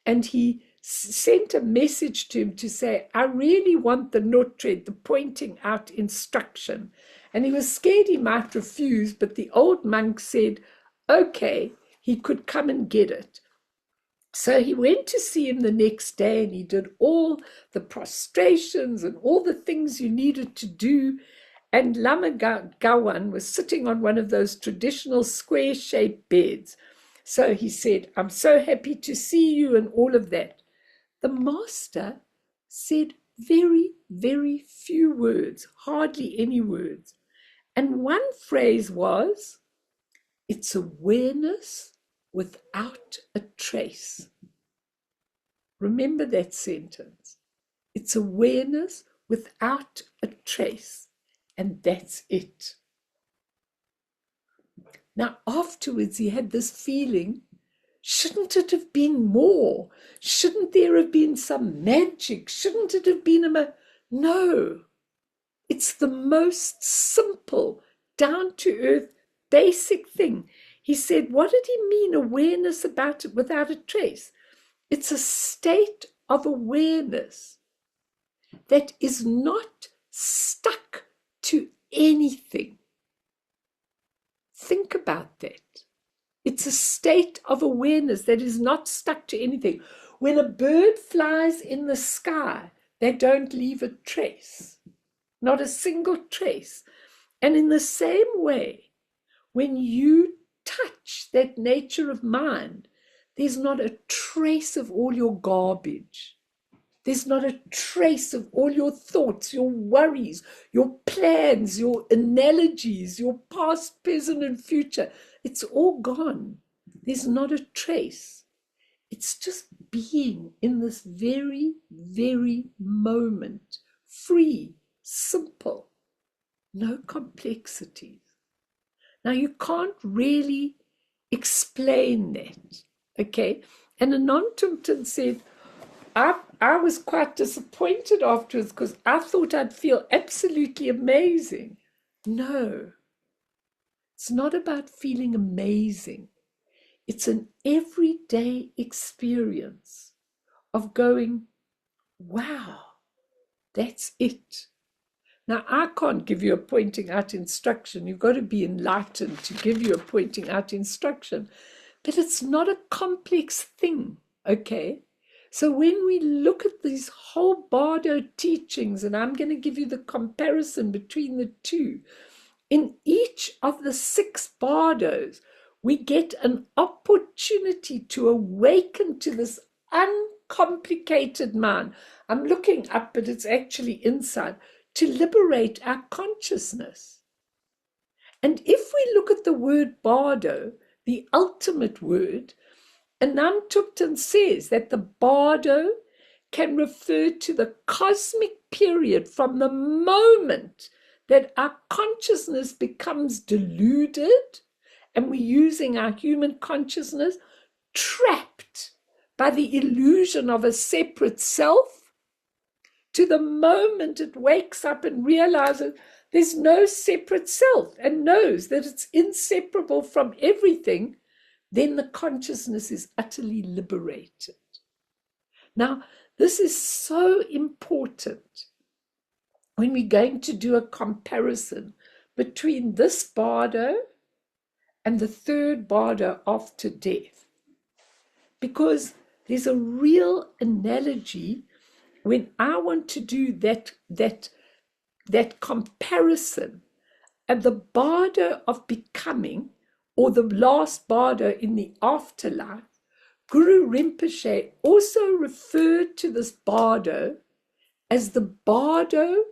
and he sent a message to him to say, "I really want the notred, the pointing out instruction." And he was scared he might refuse, but the old monk said, okay, he could come and get it. So he went to see him the next day, and he did all the prostrations and all the things you needed to do. And Lama Gawan was sitting on one of those traditional square-shaped beds. So he said, "I'm so happy to see you," and all of that. The master said very, very few words, hardly any words. And one phrase was, "It's awareness without a trace." Remember that sentence. It's awareness without a trace. And that's it. Now, afterwards, he had this feeling Shouldn't it have been more? Shouldn't there have been some magic? Shouldn't it have been No. It's the most simple, down-to-earth, basic thing. He said, what did he mean, awareness about it without a trace? It's a state of awareness that is not stuck to anything. Think about that. It's a state of awareness that is not stuck to anything. When a bird flies in the sky, they don't leave a trace, not a single trace. And in the same way, when you touch that nature of mind, there's not a trace of all your garbage. There's not a trace of all your thoughts, your worries, your plans, your analogies, your past, present, and future. It's all gone. There's not a trace. It's just being in this very, very moment, free, simple, no complexities. Now, you can't really explain that, okay? And Anantumpton said, I was quite disappointed afterwards because I thought I'd feel absolutely amazing. No, it's not about feeling amazing. It's an everyday experience of going, wow, that's it. Now, I can't give you a pointing out instruction. You've got to be enlightened to give you a pointing out instruction. But it's not a complex thing, okay? So when we look at these whole Bardo teachings, and I'm going to give you the comparison between the two, in each of the 6 Bardos, we get an opportunity to awaken to this uncomplicated mind. I'm looking up, but it's actually inside, to liberate our consciousness. And if we look at the word Bardo, the ultimate word, Anantupton says that the Bardo can refer to the cosmic period from the moment that our consciousness becomes deluded and we're using our human consciousness, trapped by the illusion of a separate self, to the moment it wakes up and realizes there's no separate self and knows that it's inseparable from everything. Then the consciousness is utterly liberated. Now, this is so important when we're going to do a comparison between this Bardo and the 3rd Bardo after death, because there's a real analogy when I want to do that comparison. And the Bardo of Becoming, or the last Bardo in the afterlife, Guru Rinpoche also referred to this Bardo as the Bardo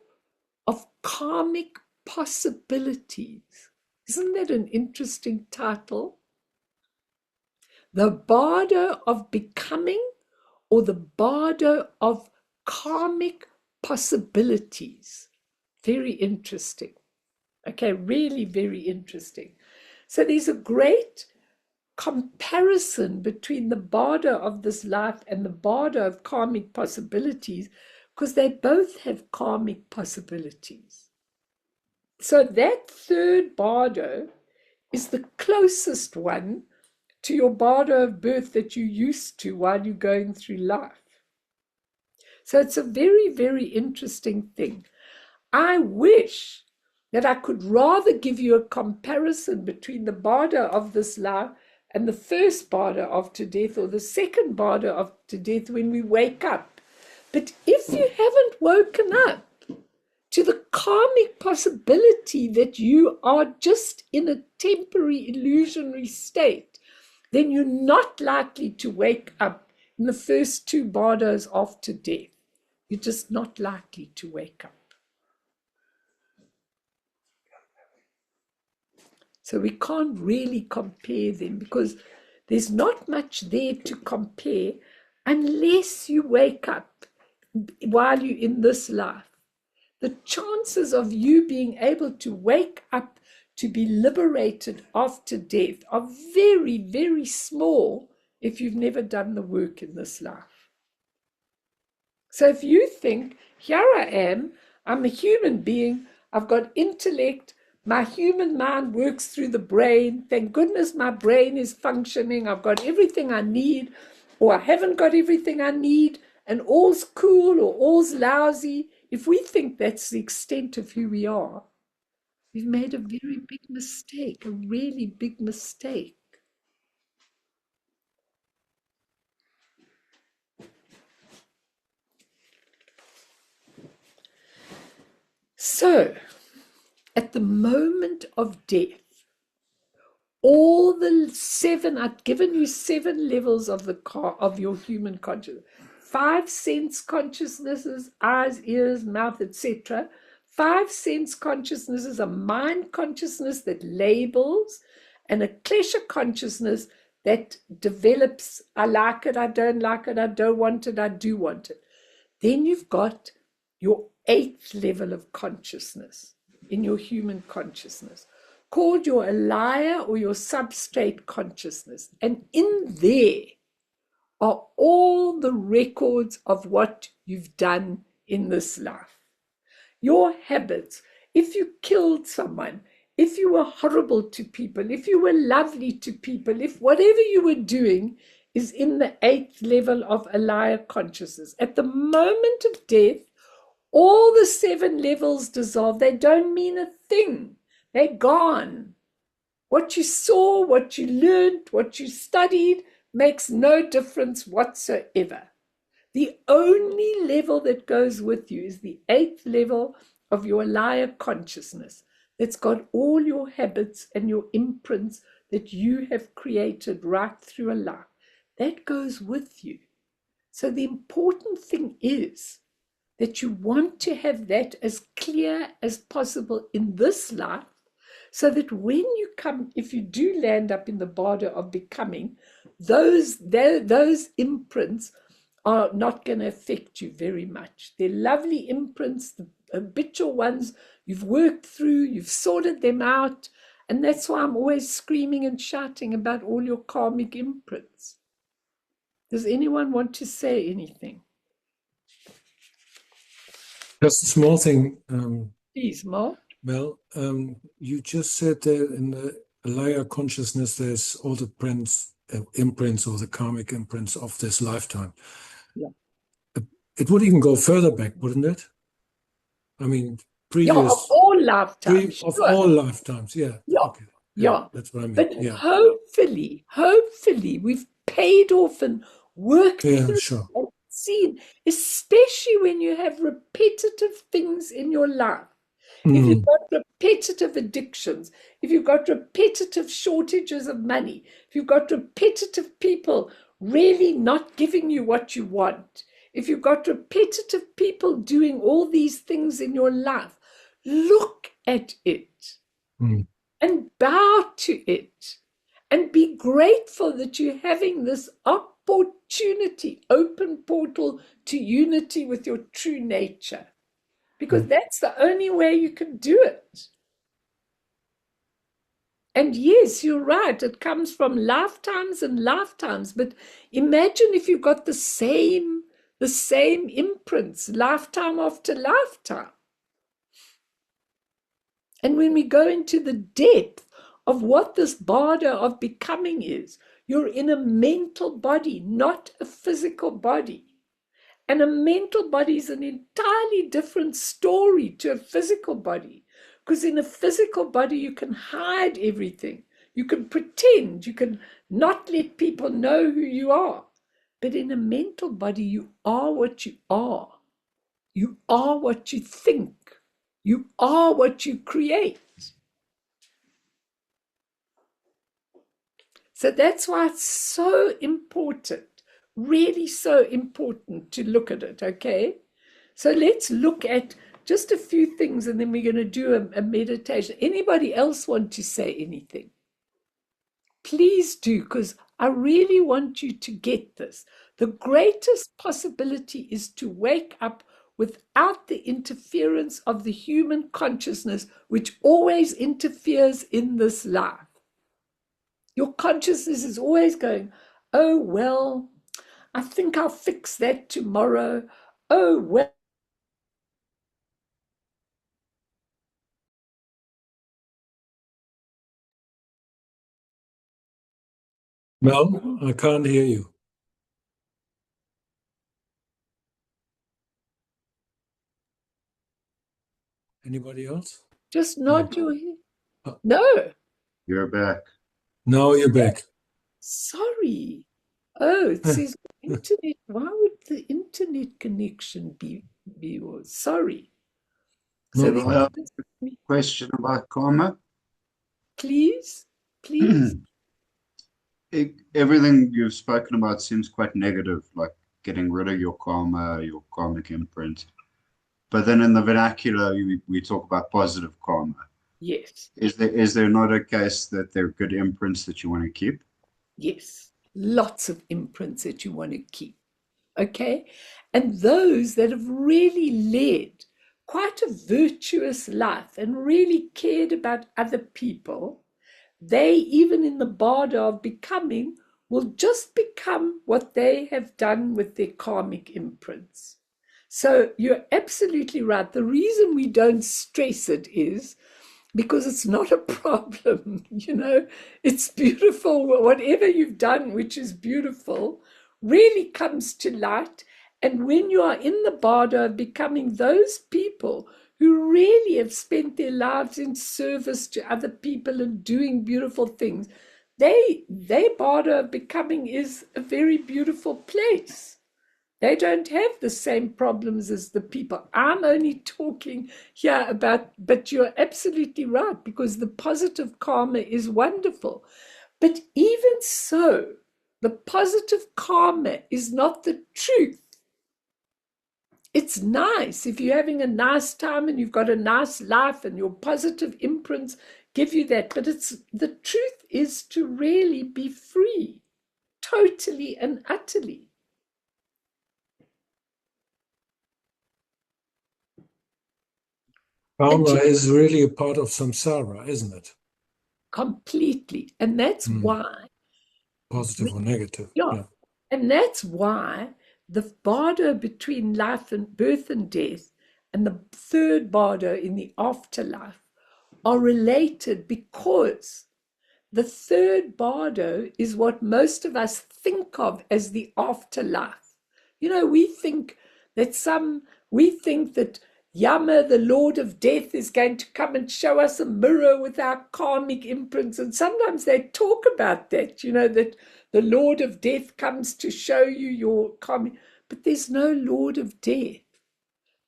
of Karmic Possibilities. Isn't that an interesting title? The Bardo of Becoming, or the Bardo of Karmic Possibilities. Very interesting. Okay, really very interesting. So there's a great comparison between the Bardo of this life and the Bardo of karmic possibilities, because they both have karmic possibilities. So that 3rd Bardo is the closest one to your Bardo of birth that you used to while you're going through life. So it's a very, very interesting thing. I wish that I could rather give you a comparison between the Bardo of this life and the first Bardo after death, or the second Bardo after death when we wake up. But if you haven't woken up to the karmic possibility that you are just in a temporary illusionary state, then you're not likely to wake up in the first 2 Bardos after death. You're just not likely to wake up. So we can't really compare them, because there's not much there to compare unless you wake up while you're in this life. The chances of you being able to wake up to be liberated after death are very, very small if you've never done the work in this life. So if you think, here I am, I'm a human being, I've got intellect, my human mind works through the brain, thank goodness my brain is functioning, I've got everything I need, or I haven't got everything I need, and all's cool or all's lousy. If we think that's the extent of who we are, we've made a very big mistake, a really big mistake. So, at the moment of death, all the seven, I've given you 7 levels of of your human consciousness. 5 sense consciousnesses, eyes, ears, mouth, etc. 5 sense consciousnesses, a mind consciousness that labels, and a klesha consciousness that develops, I like it, I don't like it, I don't want it, I do want it. Then you've got your 8th level of consciousness in your human consciousness, called your alaya or your substrate consciousness. And in there are all the records of what you've done in this life. Your habits, if you killed someone, if you were horrible to people, if you were lovely to people, if whatever you were doing is in the 8th level of alaya consciousness. At the moment of death, all the 7 levels dissolve. They don't mean a thing. They're gone. What you saw, what you learned, what you studied makes no difference whatsoever. The only level that goes with you is the 8th level of your alaya consciousness that's got all your habits and your imprints that you have created right through a life. That goes with you. So the important thing is that you want to have that as clear as possible in this life, so that when you come, if you do land up in the Bardo of Becoming, those imprints are not going to affect you very much. They're lovely imprints, the habitual ones you've worked through, you've sorted them out, and that's why I'm always screaming and shouting about all your karmic imprints. Does anyone want to say anything? Just a small thing. Please, Mark. Well, you just said that in the Alaya consciousness, there's all the imprints or the karmic imprints of this lifetime. Yeah. It would even go further back, wouldn't it? I mean, previous. Yeah, of all lifetimes. Of all lifetimes, yeah. Yeah. Okay. Yeah. That's what I mean. But yeah. hopefully, we've paid off and worked through sure. and seen, especially when you have repetitive things in your life. If you've got repetitive addictions, if you've got repetitive shortages of money, if you've got repetitive people really not giving you what you want, if you've got repetitive people doing all these things in your life, look at it and bow to it and be grateful that you're having this opportunity, open portal to unity with your true nature. Because that's the only way you can do it. And yes, you're right, it comes from lifetimes and lifetimes. But imagine if you got the same imprints, lifetime after lifetime. And when we go into the depth of what this Bardo of Becoming is, you're in a mental body, not a physical body. And a mental body is an entirely different story to a physical body. Because in a physical body, you can hide everything. You can pretend. You can not let people know who you are. But in a mental body, you are what you are. You are what you think. You are what you create. So that's why it's so important, really so important to look at it, okay? So let's look at just a few things and then we're going to do a meditation. Anybody else want to say anything? Please do, because I really want you to get this. The greatest possibility is to wake up without the interference of the human consciousness, which always interferes in this life. Your consciousness is always going, Oh, well, I think I'll fix that tomorrow. Oh, well. No, I can't hear you. Anybody else? Just nod your head. Oh, No, You're back. now you're back. sorry. Oh, it says internet. Why would the internet connection be sorry? So No then, Can I problem. ask a question about karma? please, please. Everything you've spoken about seems quite negative, like getting rid of your karma, your karmic imprint. But then in the vernacular, we talk about positive karma. Yes, Is there not a case that they're good imprints that you want to keep? yes. Lots of imprints that you want to keep. Okay. And those that have really led quite a virtuous life and really cared about other people, they, even in the Bardo of Becoming, will just become what they have done with their karmic imprints. So you're absolutely right. The reason we don't stress it is because it's not a problem. It's beautiful. Whatever you've done, which is beautiful, really comes to light. And when you are in the Bardo of Becoming, those people who really have spent their lives in service to other people and doing beautiful things, their Bardo of Becoming is a very beautiful place. They don't have the same problems as the people. I'm only talking here about, but you're absolutely right, because the positive karma is wonderful. But even so, the positive karma is not the truth. It's nice if you're having a nice time and you've got a nice life and your positive imprints give you that. But the truth is to really be free, totally and utterly. Karma is really a part of samsara, isn't it? Completely. And that's why, Positive or negative. yeah, Yeah. and that's why the bardo between life and birth and death and the third bardo in the afterlife are related, because the third bardo is what most of us think of as the afterlife. We think that Yama, the Lord of Death, is going to come and show us a mirror with our karmic imprints. And sometimes they talk about that, that the Lord of Death comes to show you your karmic, but there's no Lord of Death.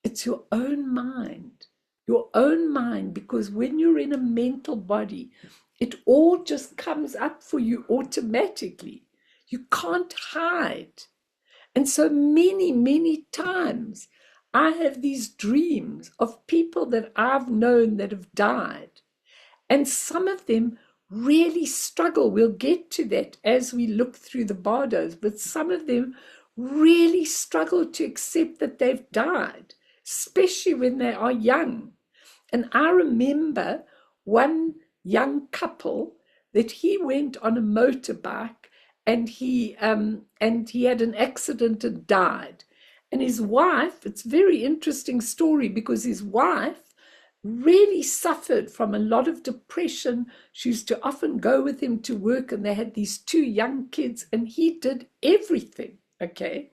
It's your own mind. Your own mind, because when you're in a mental body, it all just comes up for you automatically. You can't hide. And so many, many times I have these dreams of people that I've known that have died. And some of them really struggle. We'll get to that as we look through the bardos, but some of them really struggle to accept that they've died, especially when they are young. And I remember one young couple that he went on a motorbike and he had an accident and died. And his wife, it's a very interesting story, because his wife really suffered from a lot of depression. She used to often go with him to work, and they had these two young kids, and he did everything. Okay.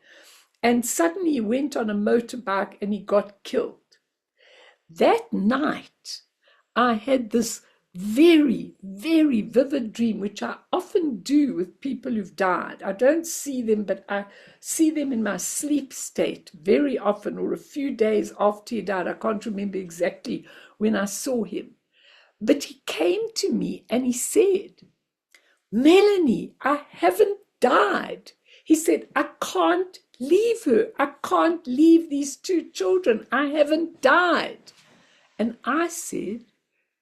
And suddenly he went on a motorbike and he got killed. That night, I had this very, very vivid dream, which I often do with people who've died. I don't see them, but I see them in my sleep state very often, or a few days after he died. I can't remember exactly when I saw him. But he came to me and he said, Melanie, I haven't died. He said, I can't leave her. I can't leave these two children. I haven't died. And I said,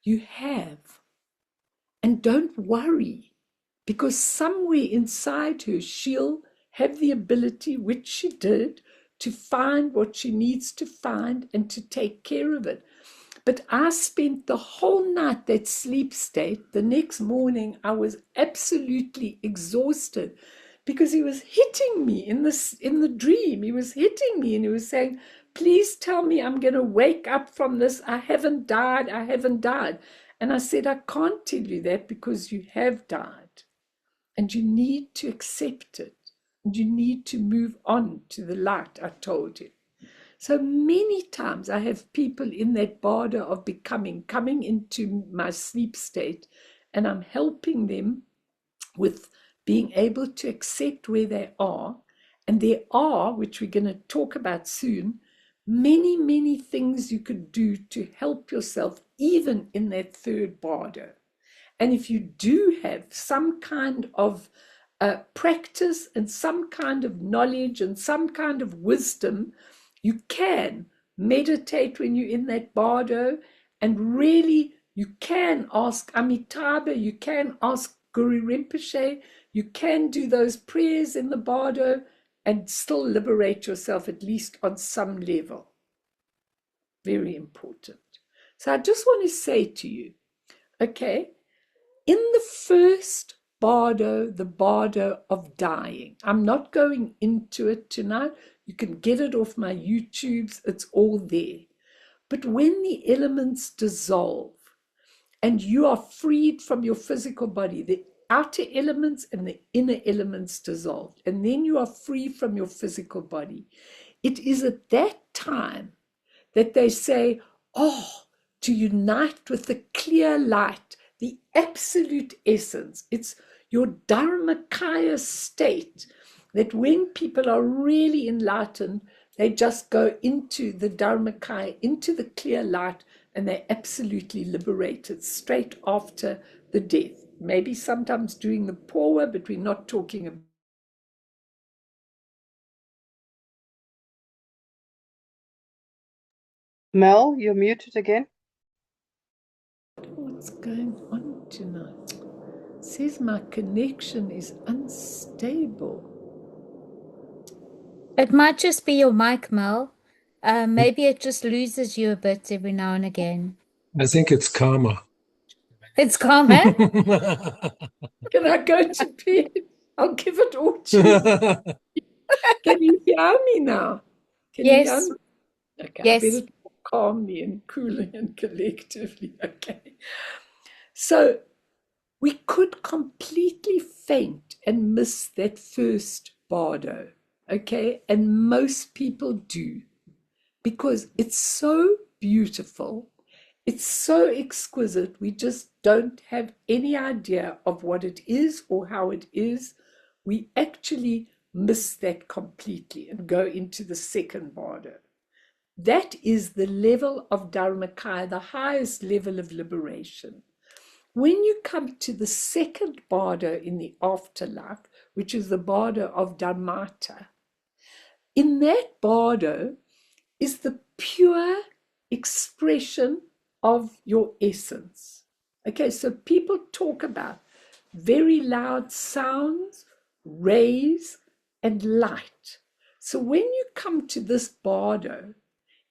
you have. And don't worry, because somewhere inside her, she'll have the ability, which she did, to find what she needs to find and to take care of it. But I spent the whole night, that sleep state. The next morning, I was absolutely exhausted because he was hitting me in the dream. He was hitting me and he was saying, please tell me I'm going to wake up from this. I haven't died. I haven't died. And I said, I can't tell you that because you have died and you need to accept it. And you need to move on to the light, I told him. So many times I have people in that Bardo of Becoming coming into my sleep state, and I'm helping them with being able to accept where they are. And there are, which we're going to talk about soon, many, many things you could do to help yourself, even in that third Bardo. And if you do have some kind of practice and some kind of knowledge and some kind of wisdom, you can meditate when you're in that Bardo, and really you can ask Amitabha, you can ask Guru Rinpoche, you can do those prayers in the Bardo and still liberate yourself, at least on some level. Very important. So I just want to say to you, okay, in the first Bardo, the Bardo of dying, I'm not going into it tonight. You can get it off my YouTubes. It's all there. But when the elements dissolve and you are freed from your physical body, the outer elements and the inner elements dissolve, and then you are free from your physical body, it is at that time that they say, oh, to unite with the clear light, the absolute essence. It's your Dharmakaya state that when people are really enlightened, they just go into the Dharmakaya, into the clear light, and they're absolutely liberated straight after the death. Maybe sometimes doing the power, but we're not talking about. Mel, you're muted again. What's going on tonight? It says my connection is unstable. It might just be your mic, Mel. Maybe it just loses you a bit every now and again. I think it's karma. It's karma. Can I go to bed? I'll give it all to you. Can you hear me now? Can you hear Yes. me? Okay, Yes. I better talk calmly and coolly and collectively. Okay. So we could completely faint and miss that first Bardo. Okay. And most people do, because it's so beautiful. It's so exquisite. We just don't have any idea of what it is or how it is. We actually miss that completely and go into the second Bardo. That is the level of Dharmakaya, the highest level of liberation. When you come to the second Bardo in the afterlife, which is the Bardo of Dharmata, in that Bardo is the pure expression of your essence. Okay, so people talk about very loud sounds, rays, and light. So when you come to this Bardo,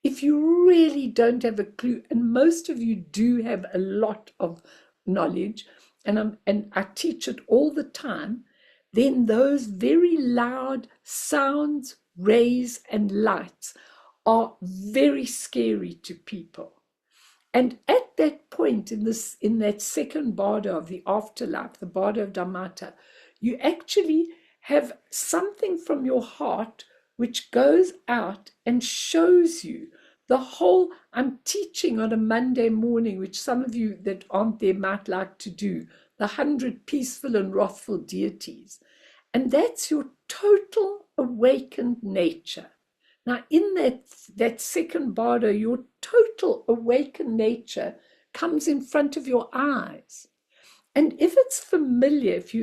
if you really don't have a clue, and most of you do have a lot of knowledge, and I teach it all the time, then those very loud sounds, rays, and lights are very scary to people. And at that point in that second Bardo of the afterlife, the Bardo of Dharmata, you actually have something from your heart which goes out and shows you the whole. I'm teaching on a Monday morning, which some of you that aren't there might like to do, the 100 peaceful and wrathful deities. And that's your total awakened nature. Now, in that second Bardo, your total awakened nature comes in front of your eyes. And if it's familiar, if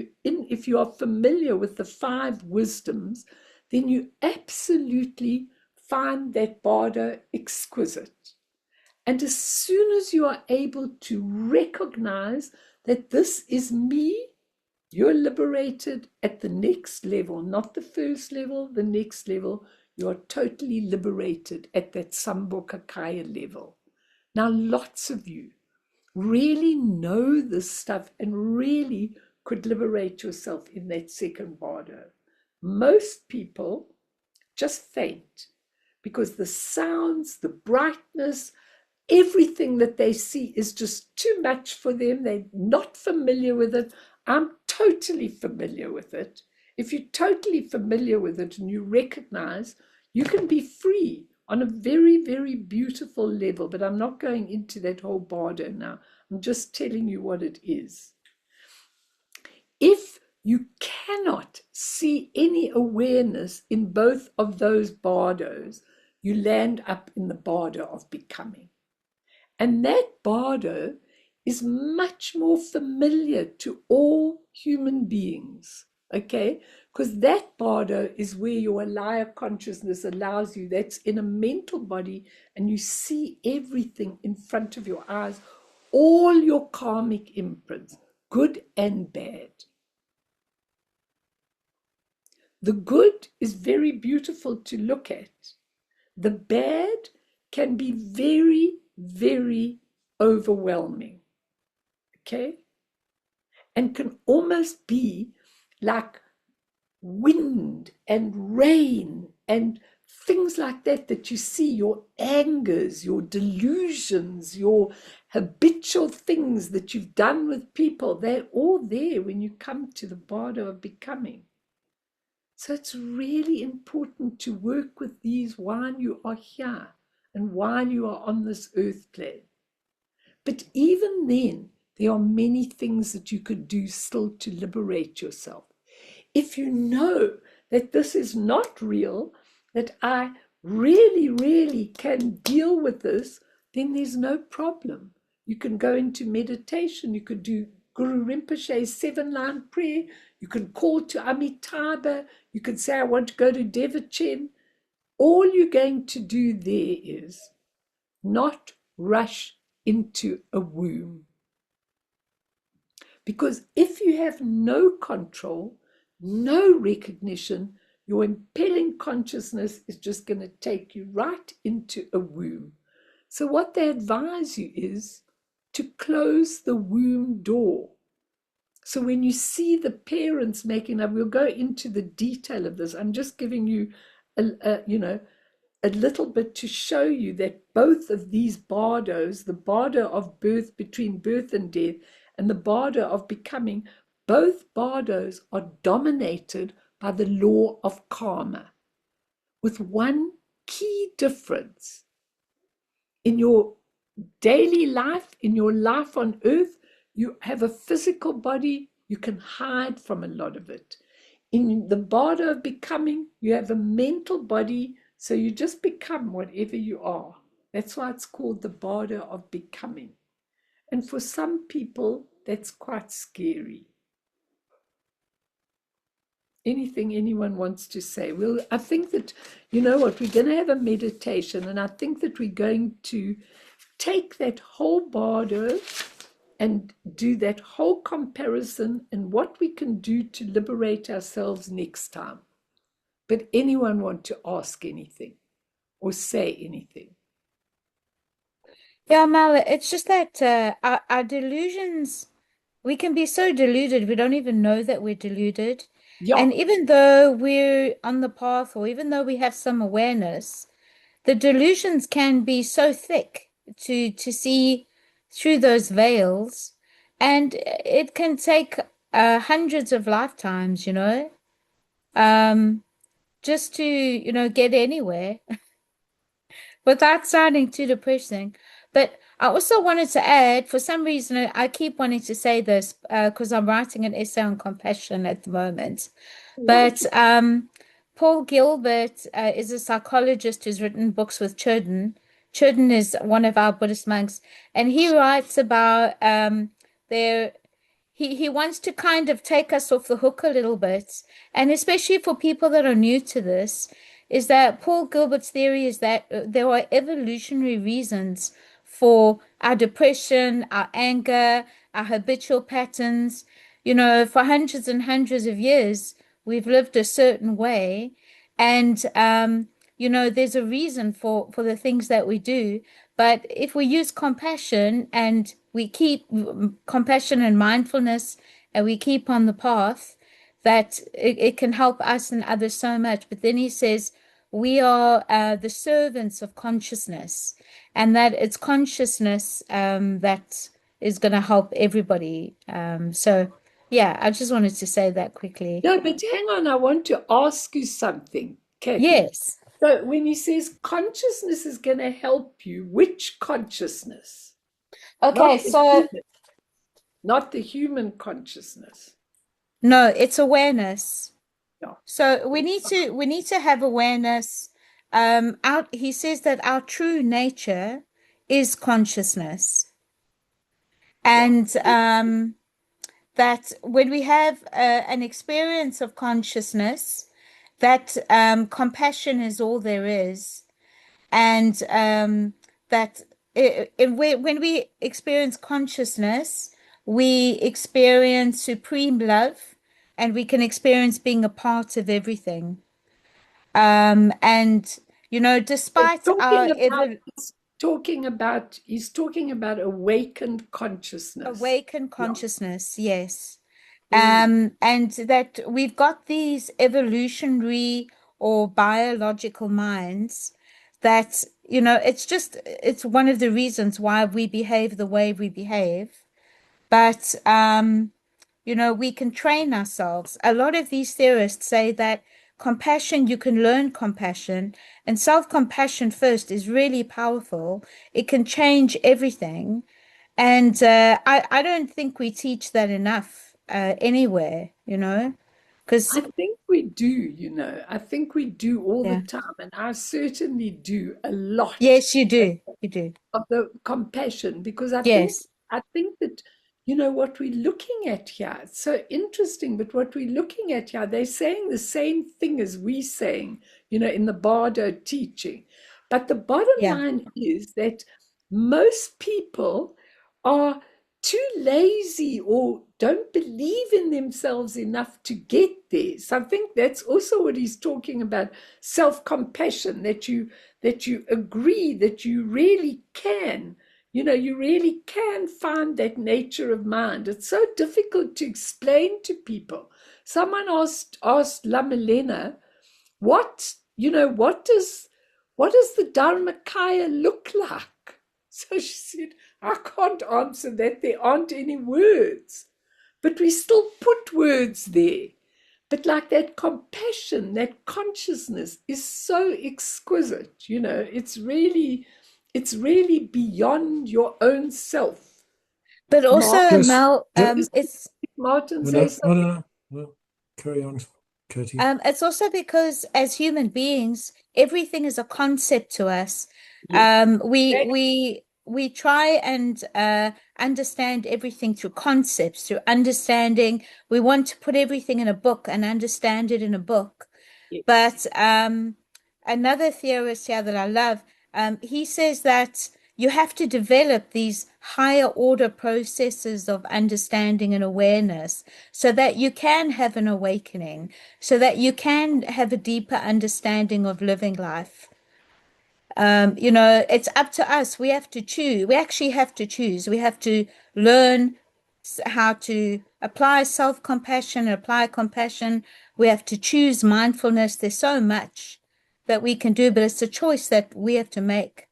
you are familiar with the 5 wisdoms, then you absolutely find that Bardo exquisite. And as soon as you are able to recognize that this is me, you're liberated at the next level, not the first level, the next level. You're totally liberated at that Sambhogakaya level. Now, lots of you really know this stuff and really could liberate yourself in that second Bardo. most people just faint because the sounds, the brightness, everything that they see is just too much for them. They're not familiar with it. I'm totally familiar with it. If you're totally familiar with it and you recognize, you can be free on a very, very beautiful level. But I'm not going into that whole bardo now. I'm just telling you what it is. If you cannot see any awareness in both of those bardos, you land up in the bardo of becoming. And that bardo is much more familiar to all human beings, okay? Because that bardo is where your alaya consciousness allows you, that's in a mental body, and you see everything in front of your eyes, all your karmic imprints, good and bad. The good is very beautiful to look at. The bad can be very, very overwhelming, okay? And can almost be like wind and rain and things like that, that you see your angers, your delusions, your habitual things that you've done with people. They're all there when you come to the Bardo of Becoming. So it's really important to work with these while you are here and while you are on this earth plane. But even then, there are many things that you could do still to liberate yourself. If you know that this is not real, that I really, really can deal with this, then there's no problem. You can go into meditation. You could do Guru Rinpoche's 7-line prayer. You can call to Amitabha. You can say, I want to go to Devachan. All you're going to do there is not rush into a womb. Because if you have no control, no recognition, your impelling consciousness is just going to take you right into a womb. So what they advise you is to close the womb door. So when you see the parents making up, we'll go into the detail of this. I'm just giving you, a little bit to show you that both of these bardos, the bardo of birth, between birth and death, and the bardo of becoming, both bardos are dominated by the law of karma, with one key difference. In your daily life, in your life on earth, you have a physical body, you can hide from a lot of it. In the bardo of becoming, you have a mental body, so you just become whatever you are. That's why it's called the bardo of becoming. And for some people, that's quite scary. Anything anyone wants to say? Well, I think that, you know what, we're going to have a meditation, and I think that we're going to take that whole bardo and do that whole comparison and what we can do to liberate ourselves next time. But anyone want to ask anything or say anything? Yeah, Mala, it's just that our delusions, we can be so deluded, we don't even know that we're deluded. Yeah, And even though we're on the path, or even though we have some awareness, the delusions can be so thick to see through those veils, and it can take hundreds of lifetimes, just to, get anywhere without sounding too depressing. But I also wanted to add, for some reason, I keep wanting to say this because I'm writing an essay on compassion at the moment. But Paul Gilbert is a psychologist who's written books with Chöden. Chöden is one of our Buddhist monks, and he writes about their he wants to kind of take us off the hook a little bit, and especially for people that are new to this, is that Paul Gilbert's theory is that there are evolutionary reasons for our depression, our anger, our habitual patterns. For hundreds and hundreds of years, we've lived a certain way, and there's a reason for the things that we do. But if we use compassion and we keep compassion and mindfulness and we keep on the path, that it can help us and others so much. But then he says, we are the servants of consciousness, and that it's consciousness that is going to help everybody. So, yeah, I just wanted to say that quickly. No, but hang on, I want to ask you something, Kathy. Yes. So when he says consciousness is going to help you, which consciousness? Okay, Not the so human, not the human consciousness. no, it's awareness. Yeah. So we need to have awareness. He says that our true nature is consciousness, Yeah. and that when we have an experience of consciousness, that compassion is all there is, and that when we experience consciousness, we experience supreme love, and we can experience being a part of everything. And It's despite talking our about he's talking about awakened consciousness. awakened Yeah. consciousness, yes. Mm. And that we've got these evolutionary or biological minds that, it's one of the reasons why we behave the way we behave. But, we can train ourselves. A lot of these theorists say that compassion, you can learn compassion, and self-compassion first is really powerful. It can change everything. And I don't think we teach that enough anywhere, because, I think we do, I think we do all the yeah. time, and I certainly do a lot Yes, you do. You do. of the compassion, because Yes. I think that what we're looking at here, it's so interesting, but what we're looking at here, they're saying the same thing as we saying, in the Bardo teaching. But the bottom Yeah. line is that most people are too lazy or don't believe in themselves enough to get there. So I think that's also what he's talking about, self-compassion, that you agree that you really can, you really can find that nature of mind. It's so difficult to explain to people. Someone asked La Milena, what does the Dharmakaya look like? So she said, I can't answer that. There aren't any words. But we still put words there. But like that compassion, that consciousness is so exquisite, it's really beyond your own self. But Mark, also, Yes. Mel, is Martin No, say no, no, something? no, no. Carry on, Katie. it's also because as human beings, everything is a concept to us. Yes. We try and understand everything through concepts, through understanding. We want to put everything in a book and understand it in a book. Yes. But another theorist here that I love, he says that you have to develop these higher order processes of understanding and awareness so that you can have an awakening, so that you can have a deeper understanding of living life. It's up to us. We have to choose. We actually have to choose. We have to learn how to apply self-compassion, apply compassion. We have to choose mindfulness. There's so much that we can do, but it's a choice that we have to make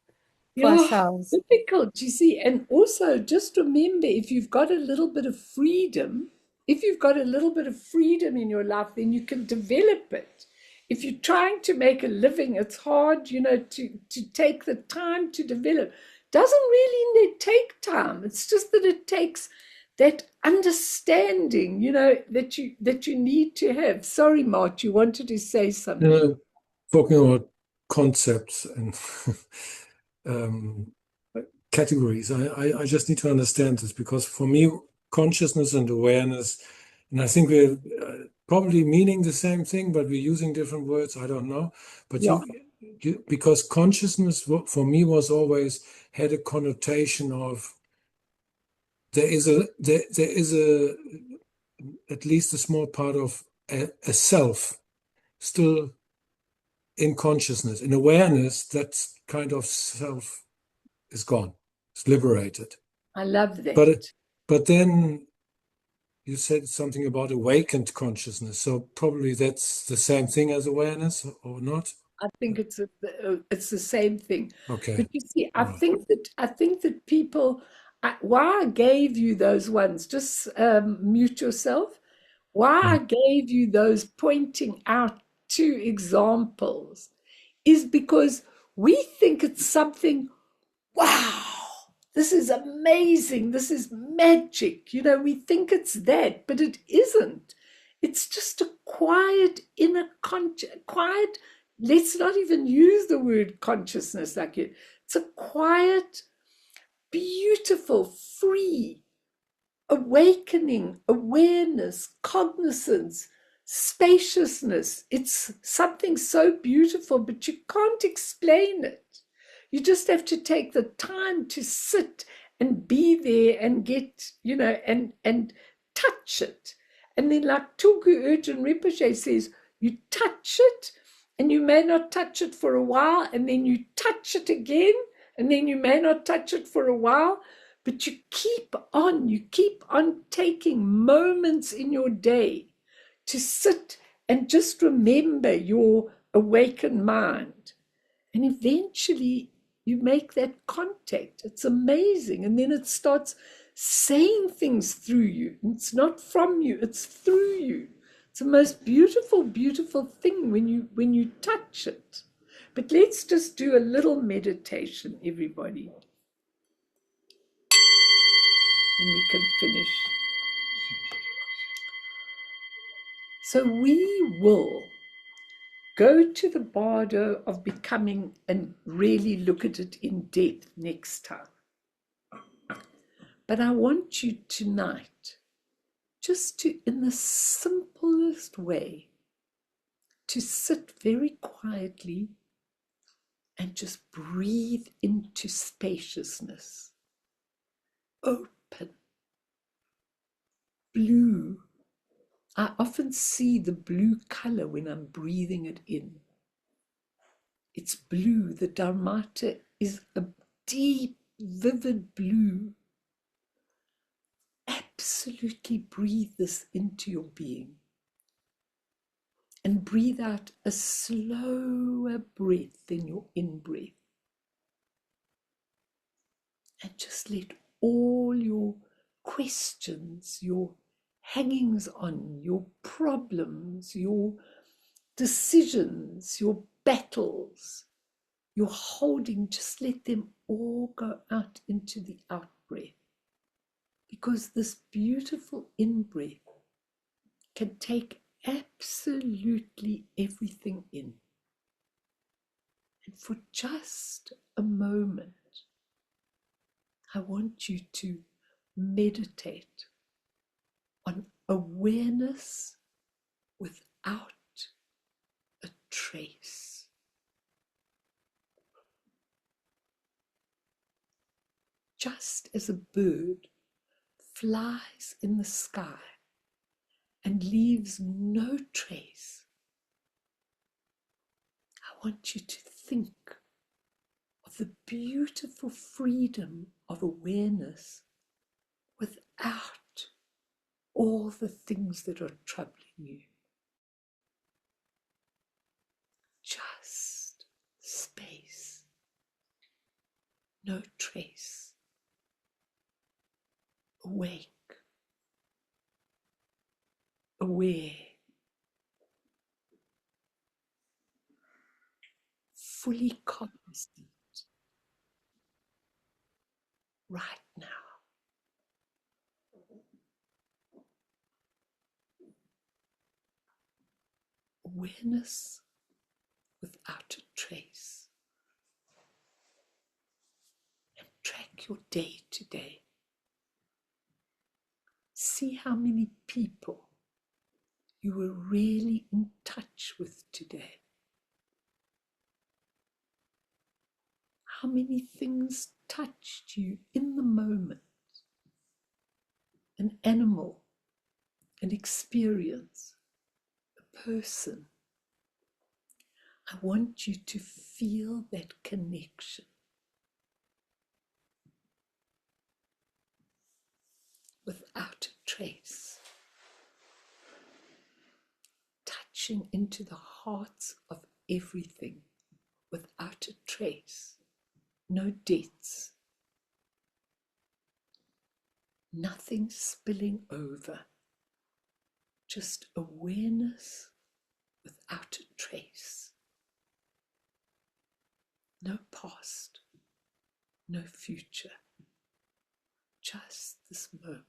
for Yeah, ourselves. difficult, you see. And also, just remember, if you've got a little bit of freedom, if you've got a little bit of freedom in your life, then you can develop it. If you're trying to make a living, it's hard, to take the time to develop. Doesn't really take time. It's just that it takes that understanding, that you need to have. Sorry, Mart, you wanted to say something. Talking about concepts and um, categories, I just need to understand this, because for me, consciousness and awareness, and I think we're probably meaning the same thing, but we're using different words. I don't know. But Yeah, because consciousness for me was always had a connotation of there is at least a small part of a self still in consciousness. In awareness, that kind of self is gone, it's liberated. I love But that. but then you said something about awakened consciousness. So probably that's the same thing as awareness, or not? I think it's the same thing. Okay. But you see, All right. I think that people, why I gave you those ones, just mute yourself. Why I Mm. gave you those pointing out two examples is because we think it's something, wow, this is amazing, this is magic. You know, we think it's that, but it isn't. It's just a quiet inner quiet, let's not even use the word consciousness like it. It's a quiet, beautiful, free, awakening, awareness, cognizance, spaciousness. It's something so beautiful, but you can't explain it. You just have to take the time to sit and be there and get, you know, and touch it. And then, like Tulku Urgent Rinpoche says, you touch it and you may not touch it for a while, and then you touch it again, and then you may not touch it for a while, but you keep on taking moments in your day to sit and just remember your awakened mind. And eventually you make that contact. It's amazing. And then it starts saying things through you. It's not from you, it's through you. It's the most beautiful, beautiful thing when you touch it. But let's just do a little meditation, everybody. And we can finish. So we will go to the Bardo of Becoming and really look at it in depth next time. But I want you tonight just to, in the simplest way, to sit very quietly and just breathe into spaciousness. Open, blue. I often see the blue color when I'm breathing it in. It's blue. The Dharmata is a deep, vivid blue. Absolutely breathe this into your being. And breathe out a slower breath than your in-breath. And just let all your questions, your hangings on, your problems, your decisions, your battles, your holding, just let them all go out into the out-breath. Because this beautiful in-breath can take absolutely everything in. And for just a moment, I want you to meditate on awareness without a trace. Just as a bird flies in the sky and leaves no trace, I want you to think of the beautiful freedom of awareness without all the things that are troubling you. Just space, no trace, awake, aware, fully cognizant right now. Awareness without a trace. And track your day to day. See how many people you were really in touch with today. How many things touched you in the moment? An animal, an experience, a person. I want you to feel that connection without a trace. reaching into the hearts of everything without a trace, no debts, nothing spilling over, just awareness without a trace, no past, no future, just this moment.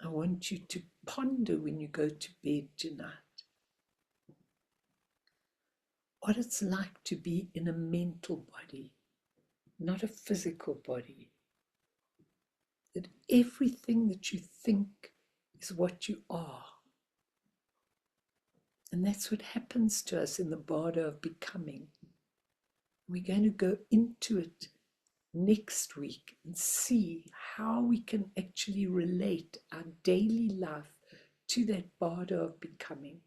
I want you to ponder when you go to bed tonight what it's like to be in a mental body, not a physical body. That everything that you think is what you are. And that's what happens to us in the Bardo of Becoming. We're going to go into it next week and see how we can actually relate our daily life to that Bardo of Becoming.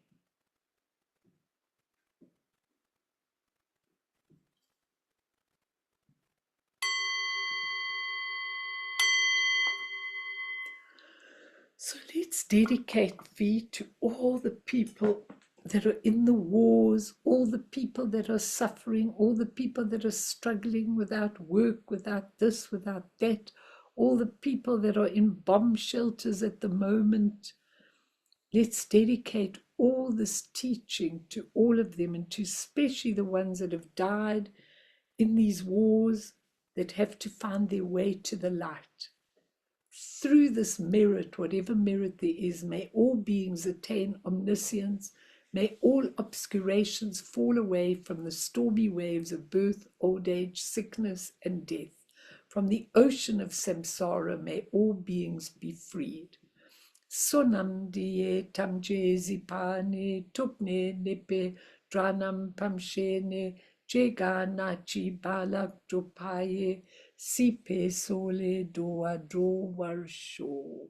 So let's dedicate V to all the people that are in the wars, all the people that are suffering, all the people that are struggling without work, without this, without that, all the people that are in bomb shelters at the moment. Let's dedicate all this teaching to all of them, and to especially the ones that have died in these wars, that have to find their way to the light. Through this merit, whatever merit there is, may all beings attain omniscience. May all obscurations fall away from the stormy waves of birth, old age, sickness, and death. From the ocean of samsara, may all beings be freed. Sonam diye tamje zipane tupne nepe dranam pamshene jeganachi balak dopaye sipe sole doa do warsho.